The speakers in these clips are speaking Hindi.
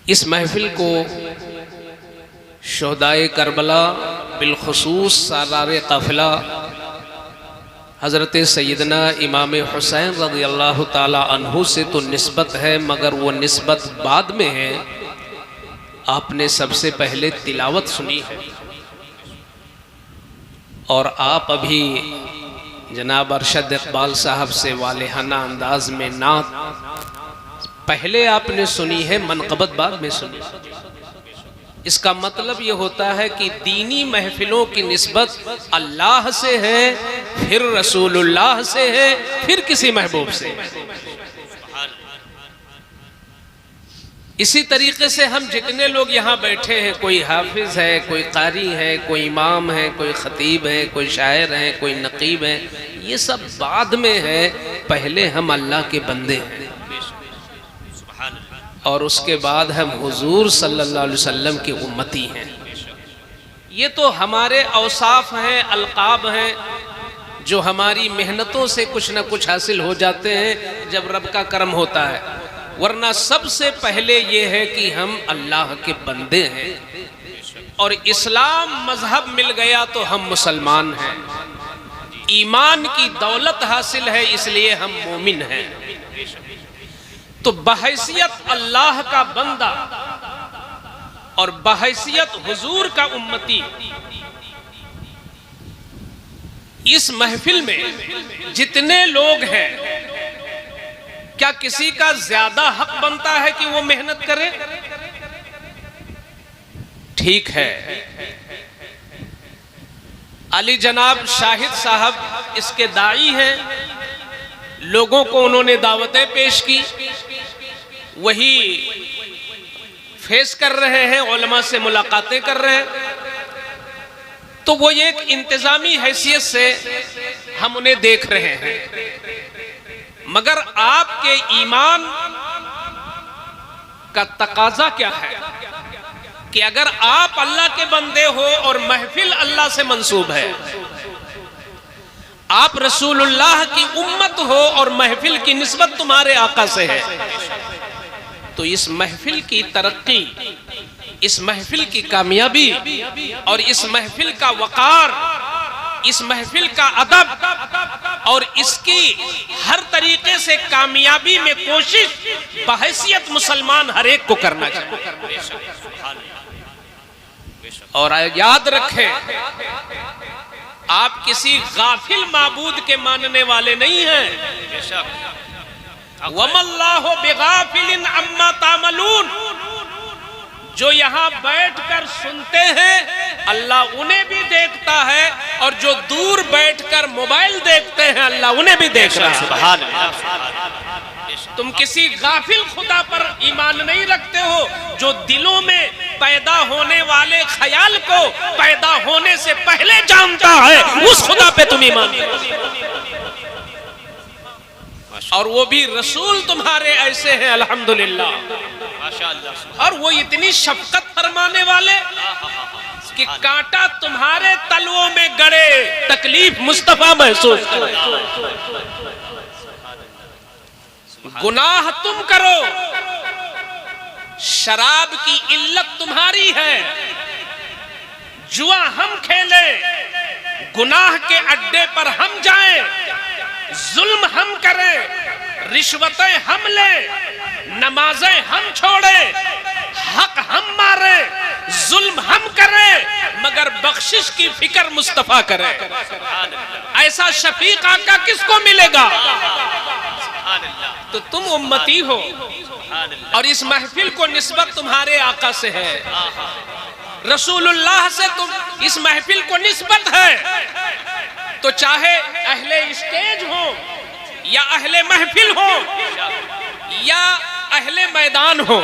इस महफिल को शोहदाए करबला बिलखुसूस सालार काफिला हज़रत सैयदना इमाम हुसैन रज़ियल्लाहु ताला अन्हु से तो निस्बत है, मगर वो निस्बत बाद में है। आपने सबसे पहले तिलावत सुनी है और आप अभी जनाब अरशद इकबाल साहब से वालिहाना अंदाज में नात पहले आपने सुनी है, मनक़बत बाद में सुनी। इसका मतलब ये होता है कि दीनी महफिलों की निस्बत अल्लाह से है, फिर रसूलुल्लाह से है, फिर किसी महबूब से। इसी तरीके से हम जितने लोग यहाँ बैठे हैं, कोई हाफिज है, कोई कारी है, कोई इमाम है, कोई खतीब है, कोई शायर है, कोई नकीब है, ये सब बाद में है। पहले हम अल्लाह के बंदे हैं और उसके बाद हम हुजूर सल्लल्लाहु अलैहि वसल्लम की उम्मती हैं। ये तो हमारे औसाफ हैं, अलकाब हैं, जो हमारी मेहनतों से कुछ ना कुछ हासिल हो जाते हैं जब रब का करम होता है। वरना सबसे पहले ये है कि हम अल्लाह के बंदे हैं और इस्लाम मजहब मिल गया तो हम मुसलमान हैं। ईमान की दौलत हासिल है इसलिए हम मोमिन हैं। तो बहैसियत अल्लाह का बंदा और बहैसियत हुजूर का उम्मती, इस महफिल में जितने लोग हैं, क्या किसी का ज्यादा हक बनता है कि वो मेहनत करे? ठीक है, अली जनाब शाहिद साहब इसके दाई हैं, लोगों को उन्होंने दावतें पेश की, वही फेस कर रहे हैं, उलमा से मुलाकातें कर रहे हैं, तो वो एक इंतजामी हैसियत से हम उन्हें देख रहे हैं। मगर आपके ईमान का तकाजा क्या है कि अगर आप अल्लाह के बंदे हो और महफिल अल्लाह से मंसूब है, आप रसूलुल्लाह की उम्मत हो और महफिल की निस्बत तुम्हारे आका से है, तो इस महफिल की तरक्की, इस महफिल की कामयाबी और इस महफिल का वकार, इस महफिल का अदब और इसकी हर तरीके से कामयाबी में कोशिश बहैसियत मुसलमान हर एक को करना चाहिए। और याद रखें, आप किसी गाफिल माबूद के मानने वाले नहीं हैं। वमल्लाहु बिगाफिलिन अम्मा तामलून, जो यहाँ बैठकर सुनते हैं अल्लाह उन्हें भी देखता है, और जो दूर बैठकर मोबाइल देखते हैं अल्लाह उन्हें भी देख रहा है। सुभान अल्लाह। तुम किसी गाफिल खुदा पर ईमान नहीं रखते हो, जो दिलों में पैदा होने वाले ख्याल को पैदा होने से पहले जानता है, उस खुदा पे तुम ईमान रखते हो। और वो भी रसूल तुम्हारे ऐसे हैं, अल्हम्दुलिल्लाह, माशाअल्लाह। और वो इतनी शफकत फरमाने वाले कि कांटा तुम्हारे तलवों में गड़े, तकलीफ मुस्तफा महसूस करे। गुनाह तुम करो, शराब की इल्लत तुम्हारी है, जुआ हम खेले, गुनाह के अड्डे पर हम जाएं, जुल्म हम करें, रिश्वतें हम लें, नमाजें हम छोड़ें, हक हम मारें, जुल्म हम करें, मगर बख्शिश की फिक्र मुस्तफा करें। ऐसा शफीक आका किसको मिलेगा? तो तुम उम्मती हो और इस महफिल को निस्बत तुम्हारे आका से है, रसूलुल्लाह से तुम इस महफिल को निस्बत है। तो चाहे अहले स्टेज हो या अहले महफिल हो या अहले मैदान हो,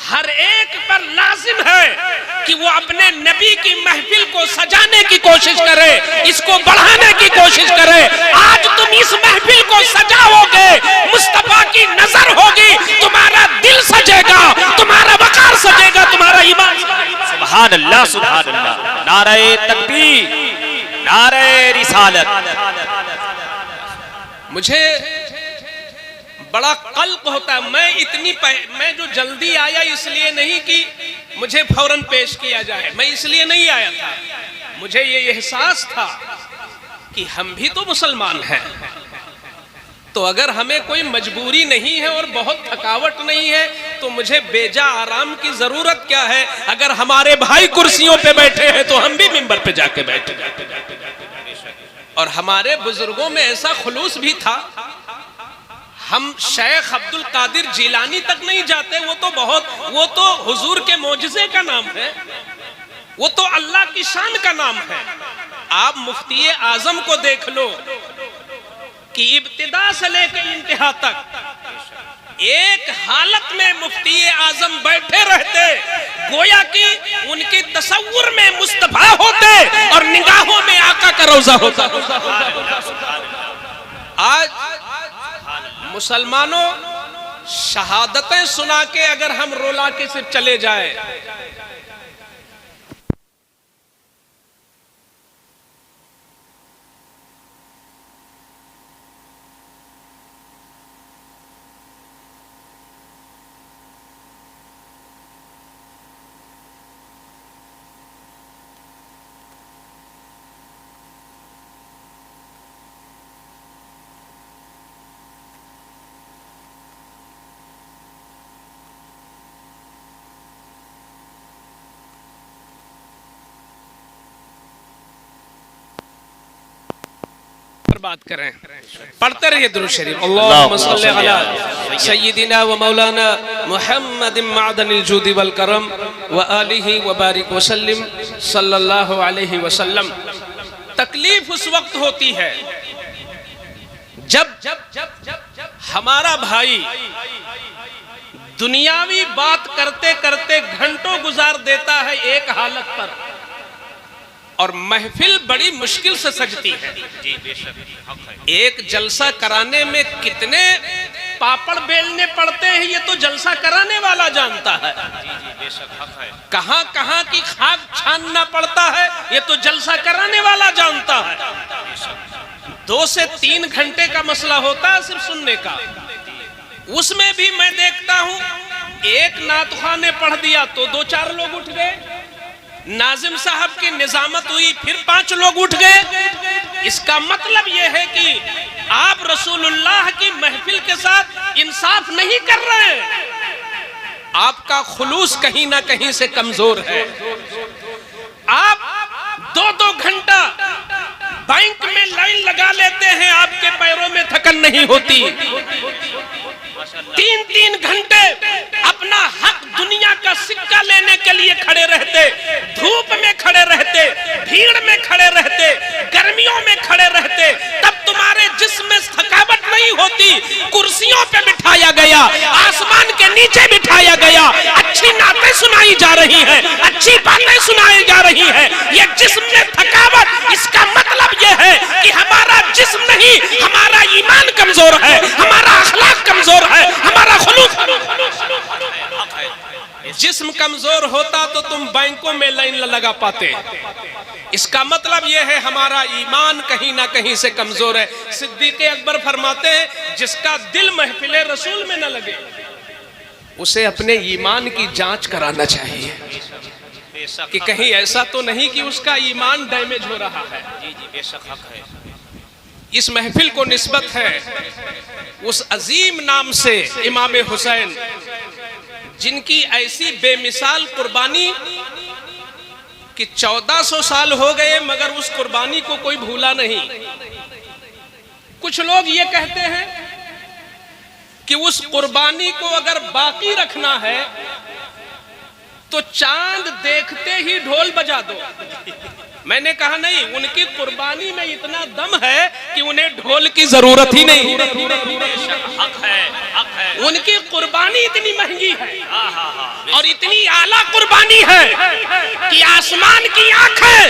हर एक पर लाजिम है कि वो अपने नबी की महफिल को सजाने की कोशिश करे, इसको बढ़ाने की कोशिश करे। आज तुम इस महफिल को सजाओगे, मुस्तफा की नजर होगी, तुम्हारा दिल सजेगा, तुम्हारा वकार सजेगा, तुम्हारा ईमान। सुभान अल्लाह, सुभान अल्लाह। नारे तकबीर, नारे रिसालत। मुझे बड़ा कल्प होता है। मैं जो जल्दी आया इसलिए नहीं कि मुझे फौरन पेश किया जाए, मैं इसलिए नहीं आया था। मुझे ये एहसास था कि हम भी तो मुसलमान हैं, तो अगर हमें कोई मजबूरी नहीं है और बहुत थकावट नहीं है तो मुझे बेजा आराम की जरूरत क्या है। अगर हमारे भाई कुर्सियों पे बैठे हैं तो हम भी मिंबर पे जाके बैठे। और हमारे बुजुर्गों में ऐसा खुलूस भी था, हम शेख अब्दुल कादिर जिलानी तक नहीं जाते, वो तो हुजूर के मोजज़े का नाम है, वो तो अल्लाह की शान का नाम है। आप मुफ्ती आजम को देख लो कि इब्तिदा से लेकर इंतहा तक एक हालत में मुफ्ती आजम बैठे रहते, गोया कि उनके तसव्वुर में मुस्तफा होते और निगाहों में आका का रोजा होता। आज मुसलमानों शहादतें सुना के अगर हम रोला के से चले जाए, बात करें, पढ़ते रहिए दुरूद शरीफ। अल्लाहुम्मा सल्ली अला सय्यिदिना व मौलाना मुहम्मद मादनिल जूदी वल करम व आलिहि व बारिक व सल्लिम सल्लल्लाहु अलैहि वसल्लम। तकलीफ उस वक्त होती है जब हमारा भाई दुनियावी बात करते करते घंटों गुजार देता है एक हालत पर, और महफिल बड़ी मुश्किल से सजती है। एक जलसा कराने में कितने पापड़ बेलने पड़ते हैं ये तो जलसा कराने वाला जानता है। कहां कहां की खाक छानना पड़ता है ये तो जलसा कराने वाला जानता है। 2 से 3 घंटे का मसला होता है सिर्फ सुनने का। उसमें भी मैं देखता हूं एक नातख़्वाह ने पढ़ दिया तो 2-4 लोग उठ गए, नाजिम साहब की निजामत हुई फिर 5 लोग उठ गए। इसका मतलब यह है कि आप रसूलुल्लाह की महफिल के साथ इंसाफ नहीं कर रहे हैं। आपका खुलूस कहीं ना कहीं से कमजोर है। आप 2-2 घंटा बैंक में लाइन लगा लेते हैं, आपके पैरों में थकन नहीं होती। 3-3 घंटे अपना हक दुनिया का सिक्का लेने के लिए खड़े रहते, धूप में खड़े रहते, भीड़ में खड़े रहते, गर्मियों में खड़े रहते, तब तुम्हारे जिस्म में थकावट नहीं होती। कुर्सियों पे बिठाया गया, आसमान के नीचे बिठाया गया, अच्छी नातें सुनाई जा रही हैं, अच्छी बातें सुनाई जा रही हैं, ये जिस्म में थकावट, इसका मतलब यह है कि हमारा जिस्म नहीं, हमारा ईमान कमजोर है, हमारा अखलाक कमजोर है, हमारा खुलूस। जिस्म कमजोर होता तो तुम बैंकों में लाइन लगा पाते। इसका मतलब यह है हमारा ईमान कहीं ना कहीं से कमजोर है। सिद्दीक़ अकबर फरमाते हैं जिसका दिल महफिले रसूल में न लगे उसे अपने ईमान की जांच कराना चाहिए कि कहीं ऐसा तो नहीं कि उसका ईमान डैमेज हो रहा है। बेशक हक है। इस महफिल को निस्बत है उस अजीम नाम से इमाम हुसैन, जिनकी ऐसी बेमिसाल कुर्बानी कि 1400 साल हो गए मगर उस कुर्बानी को कोई भूला नहीं। कुछ लोग ये कहते हैं कि उस कुर्बानी को अगर बाकी रखना है तो चांद देखते ही ढोल बजा दो। मैंने कहा नहीं, उनकी कुर्बानी में इतना दम है कि उन्हें ढोल की जरूरत ही नहीं। हक है, हक है। उनकी कुर्बानी इतनी महंगी है और इतनी आला कुर्बानी है कि आसमान की आंख है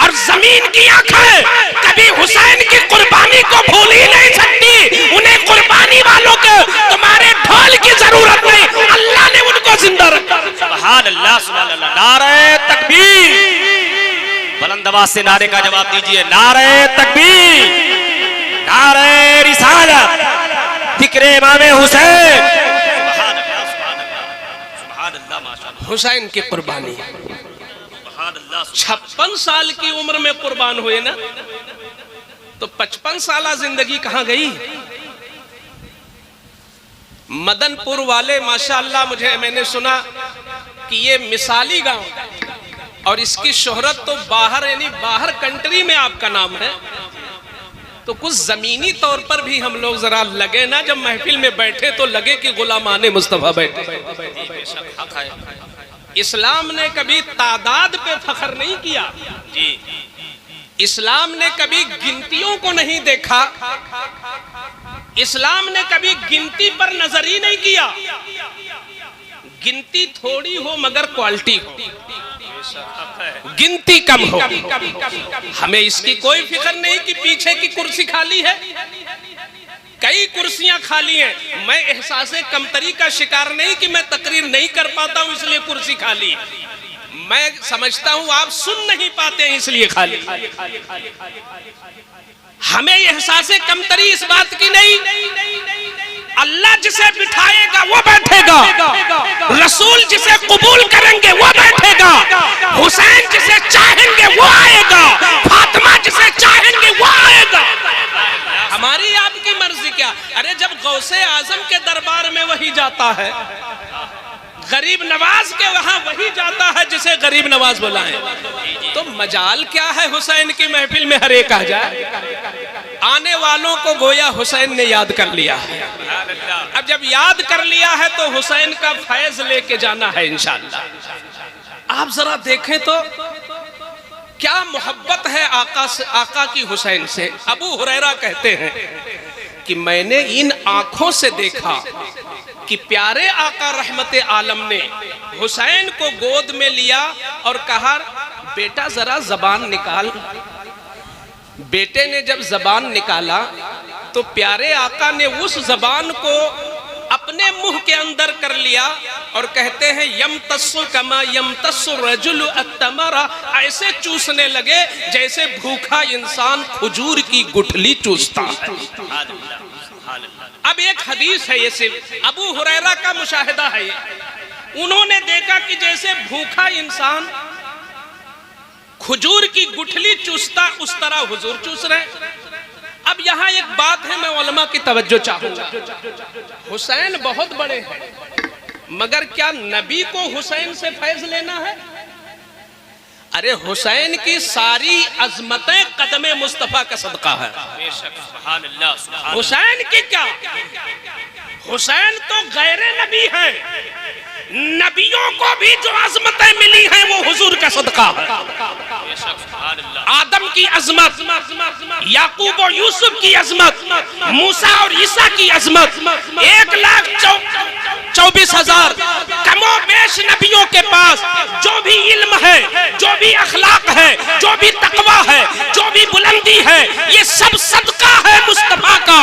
और जमीन की आंख है, कभी हुसैन की कुर्बानी को भूल ही नहीं सकती। उन्हें कुर्बानी वालों को तुम्हारे ढोल की जरूरत नहीं, अल्लाह ने उनको जिंदा रखा। सुभान अल्लाह, सुभान अल्लाह। नारे तकबीर, बुलंद आवाज से नारे का जवाब दीजिए। नारे तकबीर, नारे रिसालत, जिक्र इमाम हुसैन। हुसैन की कुर्बानी 56 साल की उम्र में कुर्बान हुए ना, तो 55 साल जिंदगी कहां गई। मदनपुर वाले माशाअल्लाह, मैंने सुना कि ये मिसाली गांव और इसकी शोहरत तो बाहर, यानी बाहर कंट्री में आपका नाम है। तो कुछ जमीनी तौर पर भी हम लोग जरा लगे ना, जब महफिल में बैठे तो लगे कि गुलामाने मुस्तफा बैठे। इस्लाम ने कभी तादाद पे फख्र नहीं किया जी। इस्लाम ने कभी गिनतियों को नहीं देखा। इस्लाम ने कभी गिनती पर नजर ही नहीं किया। गिनती थोड़ी हो मगर क्वालिटी हो, गिनती कम हो। हमें इसकी कोई फिक्र नहीं कि पीछे की कुर्सी खाली है, कई कुर्सियां खाली हैं। मैं एहसासे कमतरी का शिकार नहीं कि मैं तकरीर नहीं कर पाता हूं इसलिए कुर्सी खाली। मैं समझता हूं आप सुन नहीं पाते हैं इसलिए खाली। हमें एहसासे कमतरी इस बात की नहीं। अल्लाह जिसे बिठाएगा वो बैठेगा, रसूल जिसे कबूल करेंगे वो बैठेगा, हुसैन जिसे चाहेंगे वो आएगा, फातिमा जिसे चाहेंगे वो आएगा। हमारी आपकी मर्जी क्या। अरे जब गौसे आजम के दरबार में वही जाता है, गरीब नवाज के वहां वही जाता है जिसे गरीब नवाज बुलाए, तो मजाल क्या है हुसैन की महफिल में हर एक आ जाए। आने वालों को गोया हुसैन ने याद कर लिया है। अब जब याद कर लिया है तो हुसैन का फैज लेके जाना है इंशाअल्लाह। आप जरा देखें तो क्या मोहब्बत है आका से, आका की हुसैन से। अबू हुरैरा कहते हैं कि मैंने इन आंखों से देखा कि प्यारे आका रहमते आलम ने हुसैन को गोद में लिया और कहा, बेटा जरा जबान निकाल। बेटे ने जब जबान निकाला तो प्यारे आका ने उस जबान को अपने मुंह के अंदर कर लिया और कहते हैं यमतस्सु कमा यमतस्सु रजुलु अत्तमरा, ऐसे चूसने लगे जैसे भूखा इंसान खजूर की गुठली चूसता है। अब एक हदीस है, ये सिर्फ अबू हुरैरा का मुशाहिदा है। उन्होंने देखा कि जैसे भूखा इंसान खजूर की गुठली चूसता उस तरह हुजूर चूस रहे। अब यहाँ एक बात है, मैं उलमा की तवज्जो चाहूंगा। हुसैन बहुत बड़े हैं, मगर क्या नबी को हुसैन से फैज लेना है? अरे हुसैन की सारी अजमतें कदमे मुस्तफा का सदका है। हुसैन की क्या, हुसैन तो गैर नबी है। नबियों को भी जो अजमतें मिली हैं वो हुजूर का सदका है। आदम की अजमत, याकूब और यूसुफ की अजमत, मूसा और ईसा की अजमत, 1,24,000 कमोबेश नबियों के पास जो भी इल्म है, जो भी अखलाक है, जो भी तकवा है, जो भी बुलंदी है, ये सब सदका है मुस्तफा का।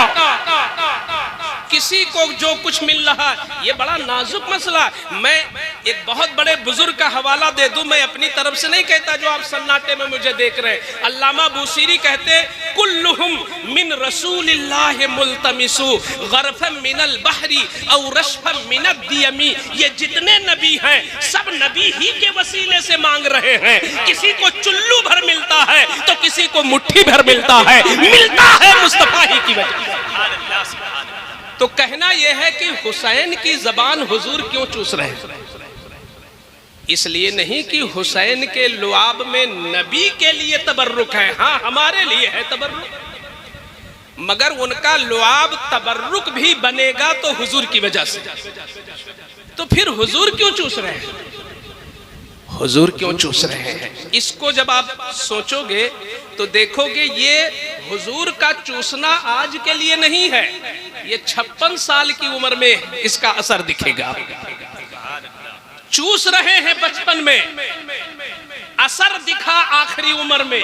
किसी को जो कुछ मिल रहा है ये बड़ा नाजुक मसला। मैं एक बहुत बड़े बुजुर्ग का हवाला दे दूं, मैं अपनी तरफ से नहीं कहता जो आप सन्नाटे में मुझे देख रहे हैं। अल्लामा बूसीरी कहते कुल्लुहुम मिन रसूलिल्लाह मुल्तमिसु गरफम मिनल बहरी और रशफम मिनद दियमी। ये जितने नबी हैं सब नबी ही के वसीले से मांग रहे हैं। किसी को चुल्लू भर मिलता है तो किसी को मुट्ठी भर मिलता है, मिलता है मुस्तफा ही की वजह से। तो कहना यह है कि हुसैन की जबान हुजूर क्यों चूस रहे हैं? इसलिए नहीं कि हुसैन के लुआब में नबी के लिए तबर्रुक है। हाँ, हमारे लिए है तबर्रुक, मगर उनका लुआब तबर्रुक भी बनेगा तो हुजूर की वजह से। तो फिर हुजूर क्यों चूस रहे हैं? हुजूर क्यों चूस रहे हैं? इसको जब आप सोचोगे तो देखोगे ये हुजूर का चूसना आज के लिए नहीं है, ये 56 साल की उम्र में इसका असर दिखेगा। चूस रहे हैं बचपन में, असर दिखा आखिरी उम्र में।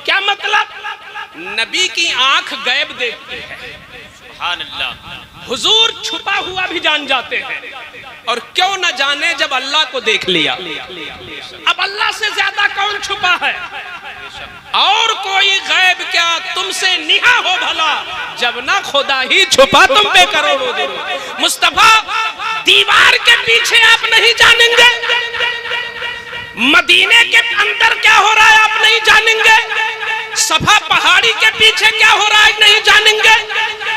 क्या मतलब? नबी की आंख गैब देखती है, हुजूर छुपा हुआ भी जान जाते हैं। और क्यों न जाने जब अल्लाह को देख लिया। अब अल्लाह से ज्यादा कौन छुपा है? और कोई गैब क्या तुमसे निहा हो भला, जब ना खुदा ही छुपा तुम पे करोड़ों दुरूद। मुस्तफा दीवार के पीछे आप नहीं जानेंगे, मदीने के अंदर क्या हो रहा है आप नहीं जानेंगे, सफा पहाड़ी के पीछे क्या हो रहा है नहीं जानेंगे,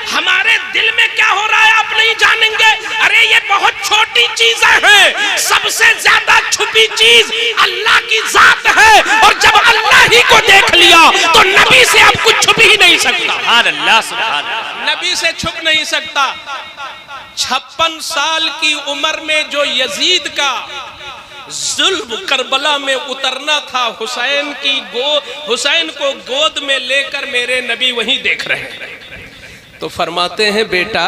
हमारे दिल में क्या हो रहा है आप नहीं जानेंगे। अरे ये बहुत छोटी चीजें हैं, सबसे ज्यादा छुपी चीज अल्लाह की जात है, और जब अल्लाह ही को देख लिया तो नबी से अब कुछ छुप ही नहीं सकता। सुभान अल्लाह, सुभान अल्लाह। नबी से छुप नहीं सकता। 56 साल की उम्र में जो यजीद का जुल्म करबला में उतरना था, हुसैन को गोद में लेकर मेरे नबी वहीं देख रहे हैं। तो फरमाते हैं बेटा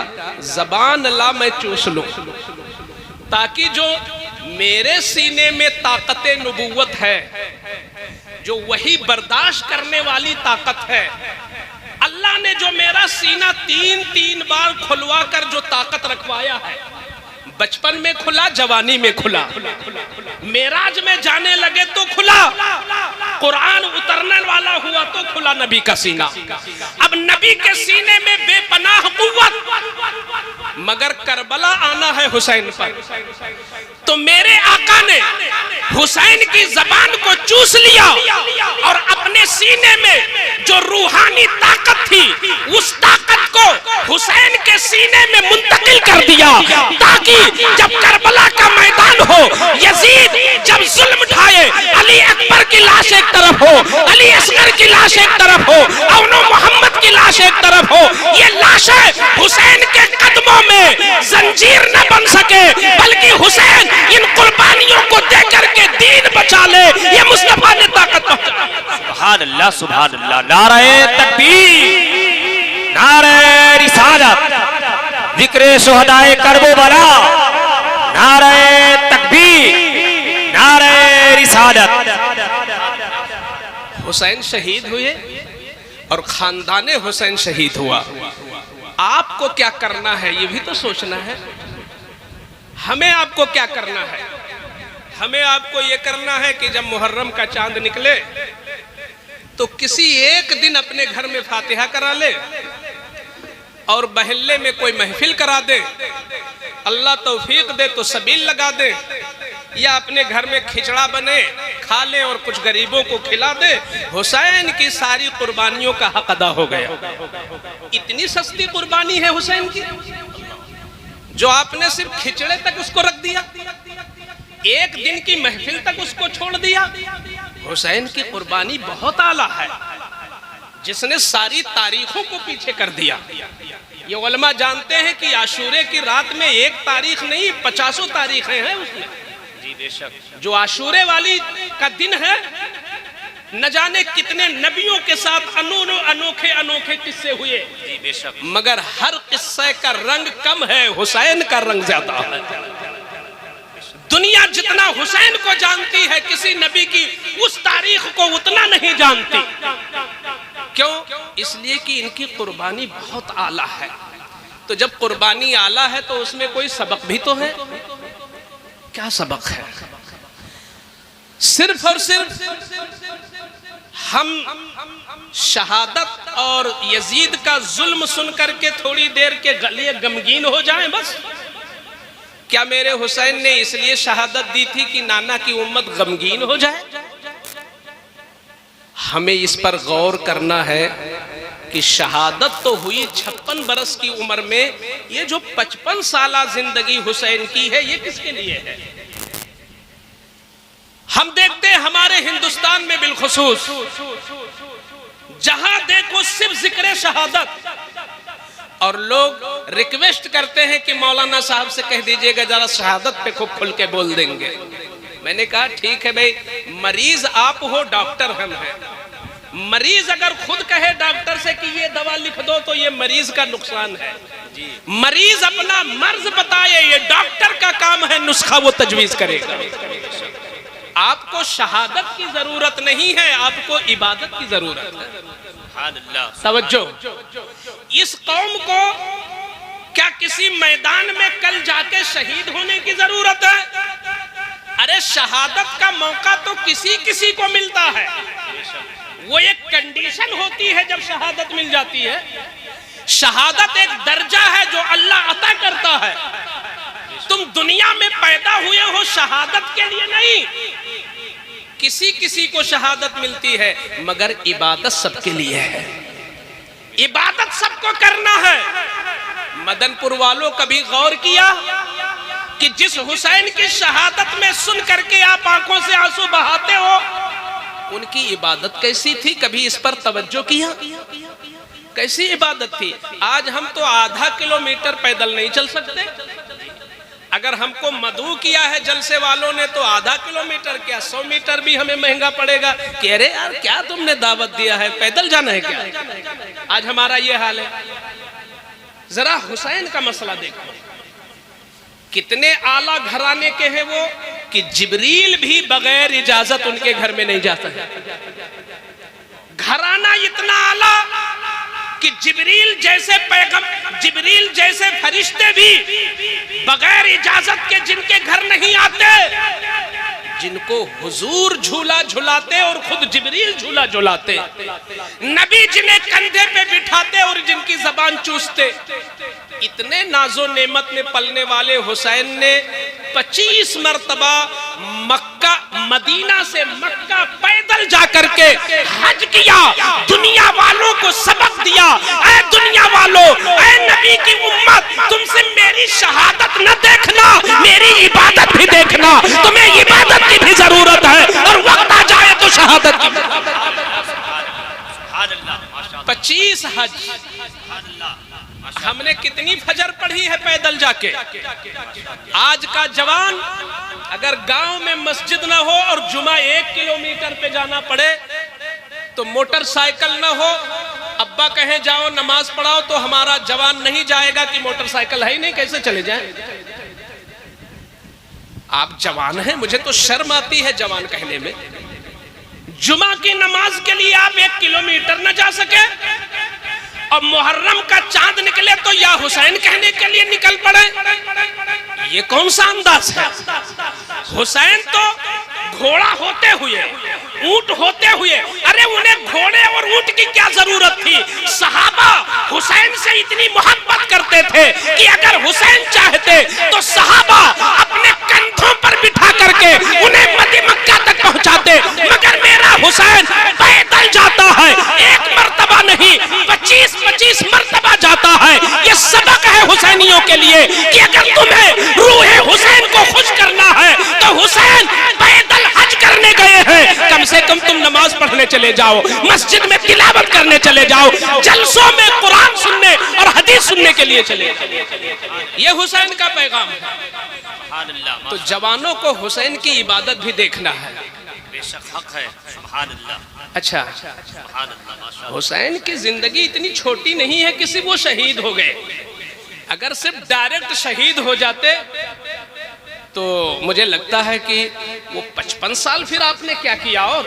जबान ला मैं चूस लूं, ताकि जो मेरे सीने में ताकत नबूवत है, जो वही बर्दाश्त करने वाली ताकत है, अल्लाह ने जो मेरा सीना 3 बार खुलवा कर जो ताकत रखवाया है, बचपन में खुला, जवानी में खुला, मेराज में जाने लगे तो खुला, कुरान उतरने वाला हुआ तो खुला नबी का सीना। अब नबी के सीने में बेपनाह कुव्वत, मगर करबला आना है हुसैन पर, तो मेरे आका ने हुसैन की जबान को चूस लिया और अपने सीने में जो रूहानी ताकत थी उस ताकत को हुसैन के सीने में मुंतकिल कर दिया, ताकि जब करबला का मैदान हो, यजीद जब जुल्म ढाए, अली अकबर की लाश एक तरफ हो, अली असगर की लाश एक तरफ हो, अवनो मोहम्मद की लाश एक तरफ हो, ये लाशें हुसैन के कदमों में जंजीर न बन सके, बल्कि हुसैन इन कुर्बानियों को देकर के दीन बचा ले, ये मुस्तफा ने ताकत पहुंचा। सुभान अल्लाह, सुभान अल्लाह। नारे तकबीर, नारे रिसालत, जिक्रे शुहदाए करबला, नारे तकबीर, नारे रिसालत। हुसैन शहीद हुए और खानदाने हुसैन शहीद हुआ। आपको क्या करना है ये भी तो सोचना है। हमें आपको क्या करना है? हमें आपको ये करना है कि जब मुहर्रम का चांद निकले तो किसी एक दिन अपने घर में फातिहा करा ले और बहल्ले में कोई महफिल करा दे, अल्लाह तौफीक दे तो सबील लगा दे, या अपने घर में खिचड़ा बने खा ले और कुछ गरीबों को खिला दे। हुसैन की सारी कुर्बानियों का हक अदा हो गया। इतनी सस्ती कुर्बानी है हुसैन की, जो आपने सिर्फ खिचड़े तक उसको रख दिया, एक दिन की महफिल तक उसको छोड़ दिया। हुसैन की कुर्बानी बहुत आला है, जिसने सारी तारीखों को पीछे कर दिया। ये उलमा जानते हैं कि आशूरे की रात में एक तारीख नहीं 50 तारीखें हैं उसमें। जी बेशक। जो आशूरे वाली का दिन है, न जाने कितने नबियों के साथ अनोखे अनोखे किस्से हुए। जी बेशक। मगर हर किस्से का रंग कम है, हुसैन का रंग ज्यादा है। दुनिया जितना हुसैन को जानती है, किसी नबी की उस तारीख को उतना नहीं जानती। क्यों? इसलिए कि इनकी कुर्बानी बहुत आला है। तो जब कुर्बानी आला है तो उसमें कोई सबक भी तो है। क्या सबक है? सिर्फ और सिर्फ हम शहादत और यजीद का जुल्म सुन करके थोड़ी देर के गले गमगीन हो जाएं बस। क्या मेरे हुसैन ने इसलिए शहादत दी थी कि नाना की उम्मत गमगीन हो जाए? हमें इस पर गौर करना है कि शहादत तो हुई 56 बरस की उम्र में, ये जो 55 साला जिंदगी हुसैन की है ये किसके लिए है? हम देखते हैं हमारे हिंदुस्तान में बिलखुसूस जहां देखो सिर्फ जिक्र शहादत, और लोग रिक्वेस्ट करते हैं कि मौलाना साहब से कह दीजिएगा जरा शहादत पे खूब खुल के बोल देंगे। मैंने कहा ठीक है भाई, मरीज आप हो, डॉक्टर हम हैं। मरीज अगर खुद कहे डॉक्टर से कि ये दवा लिख दो तो ये मरीज का नुकसान है। मरीज अपना मर्ज बताए, ये डॉक्टर का काम है नुस्खा वो तजवीज करेगा। आपको शहादत की जरूरत नहीं है, आपको इबादत की जरूरत है। तवज्जो, इस कौम को क्या किसी मैदान में कल जाके शहीद होने की जरूरत है? अरे शहादत का मौका तो किसी किसी को मिलता है। वो एक कंडीशन होती है जब शहादत मिल जाती है। शहादत एक दर्जा है जो अल्लाह अता करता है। तुम दुनिया में पैदा हुए हो शहादत के लिए नहीं, किसी किसी को शहादत मिलती है, मगर इबादत सबके लिए है। इबादत सबको करना है। मदनपुर वालों कभी गौर किया कि जिस हुसैन की शहादत में सुन करके आप आंखों से आंसू बहाते हो, उनकी इबादत कैसी थी? कभी इस पर तवज्जो किया? कैसी इबादत थी? आज हम तो आधा किलोमीटर पैदल नहीं चल सकते। अगर हमको मदऊ किया है जलसे वालों ने तो आधा किलोमीटर क्या 100 मीटर भी हमें महंगा पड़ेगा कि अरे यार क्या तुमने दावत दिया है, पैदल जाना है क्या? आज हमारा ये हाल है। जरा हुसैन का मसला देखो, कितने आला घराने के हैं वो कि जिब्रील भी बगैर इजाजत उनके घर में नहीं जाता है। घराना इतना आला कि जिब्रील जैसे फरिश्ते भी बगैर इजाजत के जिनके घर नहीं आते, जिनको हुजूर झूला झुलाते और खुद जिब्रील झूला झुलाते, नबी जिन्हें कंधे पे बिठाते और जिनकी जबान चूसते, इतने नाजो नेमत में पलने वाले हुसैन ने 25 मरतबा मक्का मदीना से मक्का पैदल जाकर के हज किया, दुनिया वालों को सबक दिया। ऐ दुनिया वालों, ऐ नबी की उम्मत, तुमसे मेरी शहादत न देखना, मेरी इबादत भी देखना। तुम्हें इबादत की भी जरूरत है और वक्त आ जाए तो शहादत की। 25 हज। हमने कितनी फजर पढ़ी है पैदल जाके। आज का जवान अगर गांव में मस्जिद ना हो और जुमा 1 किलोमीटर पे जाना पड़े तो मोटरसाइकिल ना हो, अब्बा कहें जाओ नमाज पढ़ाओ, तो हमारा जवान नहीं जाएगा कि मोटरसाइकिल है ही नहीं, कैसे चले जाएं? आप जवान हैं, मुझे तो शर्म आती है जवान कहने में। जुमा की नमाज के लिए आप 1 किलोमीटर न जा सके और मुहर्रम का चांद निकले तो या हुसैन कहने के लिए निकल पड़े। ये कौन सा अंदाज है? हुसैन तो घोड़ा होते हुए, ऊंट होते हुए, अरे उन्हें घोड़े और ऊंट की क्या जरूरत थी? सहाबा हुसैन से इतनी मोहब्बत करते थे कि अगर हुसैन चाहते तो सहाबा अपने कंधों पर बिठा करके उन्हें मक्का तक पहुंचाते, मगर मेरा हुसैन पैदल जाता है। 1 मरतबा नहीं, 25 मरतबा जाता है। ये सबक है हुसैनियों के लिए कि अगर तुम्हें रूहे हुसैन को खुश करना है तो हुसैन पैदल हज करने गए हैं, कम से कम तुम नमाज पढ़ने चले जाओ, मस्जिद में तिलावत करने चले जाओ, जलसों में कुरान सुनने और हदीस सुनने के लिए चले। ये हुसैन का पैगाम है। तो जवानों को हुसैन की इबादत भी देखना है। बेशक हक है। सुभान अल्लाह। अच्छा, हुसैन की जिंदगी इतनी छोटी नहीं है कि सिर्फ वो शहीद हो गए। अगर सिर्फ डायरेक्ट शहीद हो जाते तो मुझे लगता है कि वो 55 साल फिर आपने क्या किया। और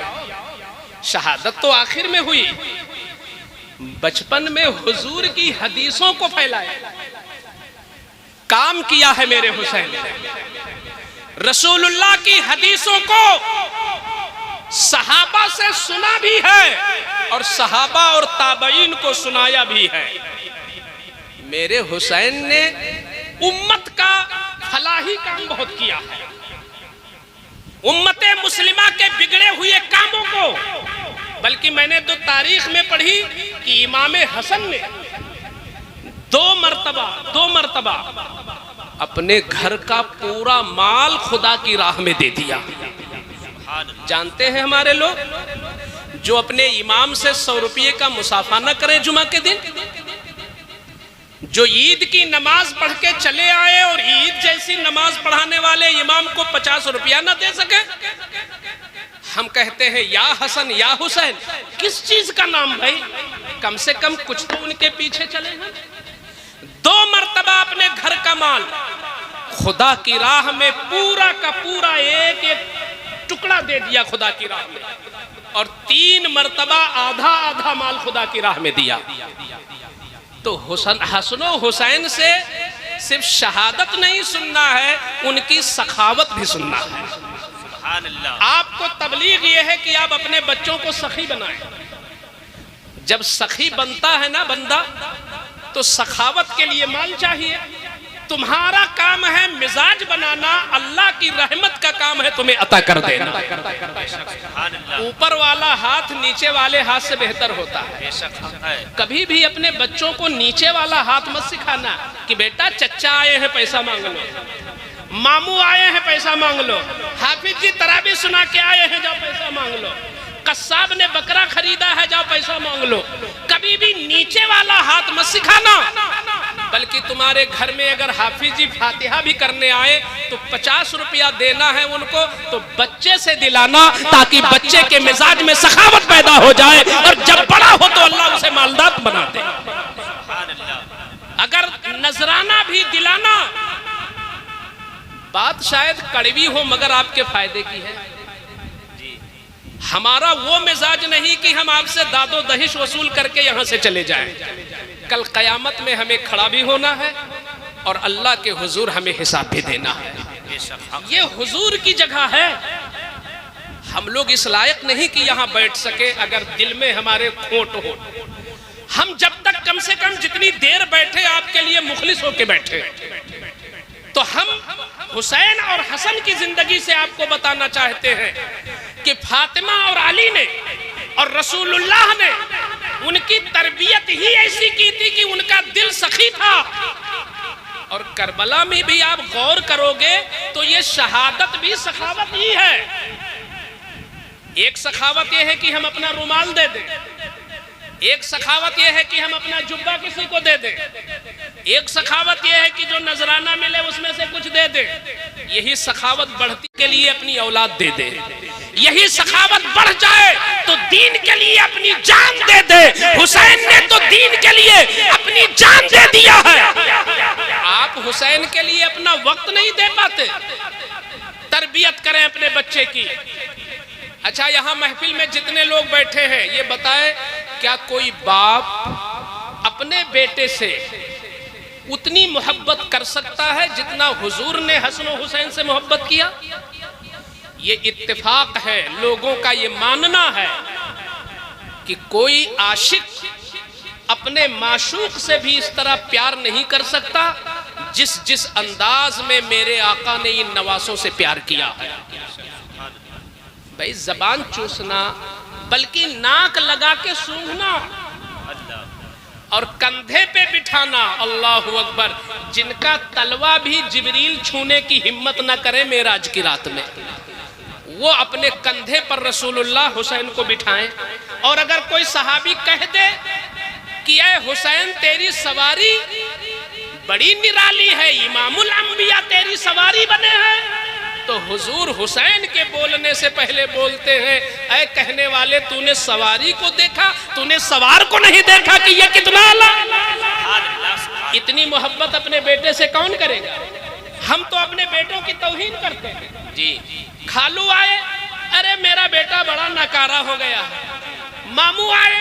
शहादत तो आखिर में हुई, बचपन में हुजूर की हदीसों को फैलाया, काम किया है मेरे हुसैन। रसूलुल्लाह की हदीसों को सहाबा से सुना भी है और सहाबा और ताबईन को सुनाया भी है। मेरे हुसैन ने उम्मत का फलाही काम बहुत किया है। उम्मते मुस्लिमा के बिगड़े हुए कामों को, बल्कि मैंने तो तारीख में पढ़ी कि इमाम हसन ने 2 मरतबा अपने घर का पूरा माल खुदा की राह में दे दिया। जानते हैं हमारे लोग जो अपने इमाम से 100 रुपये का मुसाफा न करें जुमा के दिन, जो ईद की नमाज पढ़ के चले आए और ईद जैसी नमाज पढ़ाने वाले इमाम को 50 रुपया न दे सके, हम कहते हैं या हसन या हुसैन। किस चीज का नाम भाई? कम से कम कुछ तो उनके पीछे चले हैं। 2 मरतबा अपने घर का माल खुदा की राह में पूरा का पूरा एक टुकड़ा दे दिया खुदा की राह में, और 3 मरतबा आधा माल खुदा की राह में दिया। तो हसनो हुसैन से सिर्फ शहादत नहीं सुनना है, उनकी सखावत भी सुनना है। आपको तबलीग ये है कि आप अपने बच्चों को सखी बनाएं। जब सखी बनता है ना बंदा, तो सखावत के लिए माल चाहिए। तुम्हारा काम है मिजाज बनाना, अल्लाह की रहमत का काम है तुम्हें अता कर देना। ऊपर वाला हाथ नीचे वाले हाथ से बेहतर होता है। कभी भी अपने बच्चों को नीचे वाला हाथ मत सिखाना कि बेटा चच्चा आए हैं पैसा मांग लो, मामू आए हैं पैसा मांग लो, हाफिज जी तराबी सुना के आए हैं जाओ पैसा मांग लो, कस्साब ने बकरा खरीदा है जाओ पैसा मांग लो। कभी भी नीचे वाला हाथ मत सिखाना। बल्कि तुम्हारे घर में अगर हाफिज जी फातिहा भी करने आए तो 50 रुपया देना है उनको, तो बच्चे से दिलाना, ताकि बच्चे के मिजाज में सखावत पैदा हो जाए, और जब बड़ा हो तो अल्लाह उसे मालदार बना दे। अगर नजराना भी दिलाना, बात शायद कड़वी हो मगर आपके फायदे की है। हमारा वो मिजाज नहीं कि हम आपसे दादो दहिश वसूल करके यहां से चले जाएं। कल कयामत में हमें खड़ा भी होना है और अल्लाह के हुजूर हमें हिसाब भी देना है। ये हुजूर की जगह है। हम लोग इस लायक नहीं कि यहां बैठ सके अगर दिल में हमारे खोट हो। हम जब तक कम से कम जितनी देर बैठे आपके लिए मुखलिस होके बैठे, तो हम हुसैन और हसन की जिंदगी से आपको बताना चाहते हैं कि फातिमा और अली ने और रसूलुल्लाह ने उनकी तरबियत ही ऐसी की थी कि उनका दिल सखी था। और करबला में भी आप गौर करोगे तो ये शहादत भी सखावत ही है। एक सखावत यह है कि हम अपना रुमाल दे दें, एक सखावत यह है कि हम अपना जुब्बा किसी को दे दें, एक सखावत यह है कि जो नजराना मिले उसमें से कुछ दे दे। यही सखावत बढ़ती के लिए अपनी औलाद दे दे। यही सखावत बढ़ जाए तो दीन के लिए अपनी जान दे दे। हुसैन ने तो दीन के लिए अपनी जान दे दिया है। आप हुसैन के लिए अपना वक्त नहीं दे पाते। तरबियत करें अपने बच्चे की। अच्छा, यहाँ महफिल में जितने लोग बैठे हैं ये बताएं, क्या कोई बाप अपने बेटे से उतनी मोहब्बत कर सकता है जितना हुजूर ने हसन और हुसैन से मोहब्बत किया? ये इत्तेफाक है, लोगों का ये मानना है कि कोई आशिक अपने माशूक से भी इस तरह प्यार नहीं कर सकता जिस अंदाज में मेरे आका ने इन नवासों से प्यार किया है। भाई जबान चूसना, बल्कि नाक लगा के सूंघना और कंधे पे बिठाना, अल्लाह अकबर, जिनका तलवा भी जिब्रील छूने की हिम्मत न करे मेराज की रात में, वो अपने कंधे पर रसूलुल्लाह हुसैन को बिठाएं। और अगर कोई सहाबी कह दे कि ऐ हुसैन तेरी सवारी बड़ी निराली है, इमामुल अंबिया तेरी सवारी बने हैं, तो हुजूर हुसैन के बोलने से पहले बोलते हैं, ऐ कहने वाले तूने सवारी को देखा, तूने सवार को नहीं देखा कि ये कितना आला। इतनी मोहब्बत अपने बेटे से कौन करेगा? हम तो अपने बेटों की तौहीन करते हैं जी। खालू आए, अरे मेरा बेटा बड़ा नकारा हो गया है। मामू आए,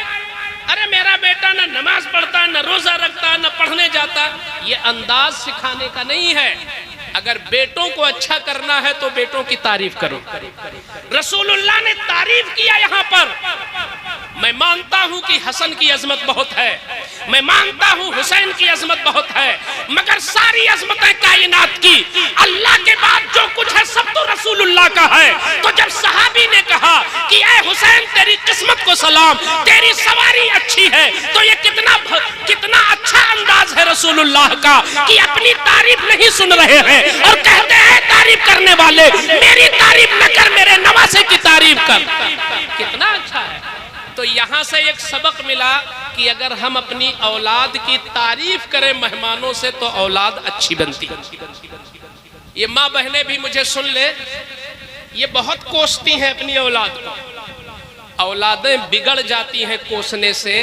अरे मेरा बेटा न नमाज पढ़ता, न रोजा रखता, न पढ़ने जाता। ये अंदाज सिखाने का नहीं है। अगर बेटों को अच्छा करना है तो बेटों की तारीफ करो। रसूलुल्लाह ने तारीफ किया यहाँ पर। मैं मानता हूं कि हसन की अजमत बहुत है, मैं मानता हूं हुसैन की अजमत बहुत है, मगर सारी अजमतें कायनात की, अल्लाह के बाद जो कुछ है सब तो रसूलुल्लाह का है। तो जब सहाबी ने कहा कि ऐ हुसैन तेरी किस्मत को सलाम, तेरी सवारी अच्छी है, तो ये कितना अच्छा अंदाज है रसूलुल्लाह का कि अपनी तारीफ नहीं सुन रहे हैं और कहते हैं तारीफ करने वाले, मेरी तारीफ न कर, मेरे नवासे की तारीफ कर। कितना अच्छा है। तो यहाँ से एक सबक मिला कि अगर हम अपनी औलाद की तारीफ करें मेहमानों से तो औलाद अच्छी बनती। ये माँ बहनें भी मुझे सुन ले, ये बहुत कोसती हैं अपनी औलाद को। औलादें बिगड़ जाती हैं कोसने से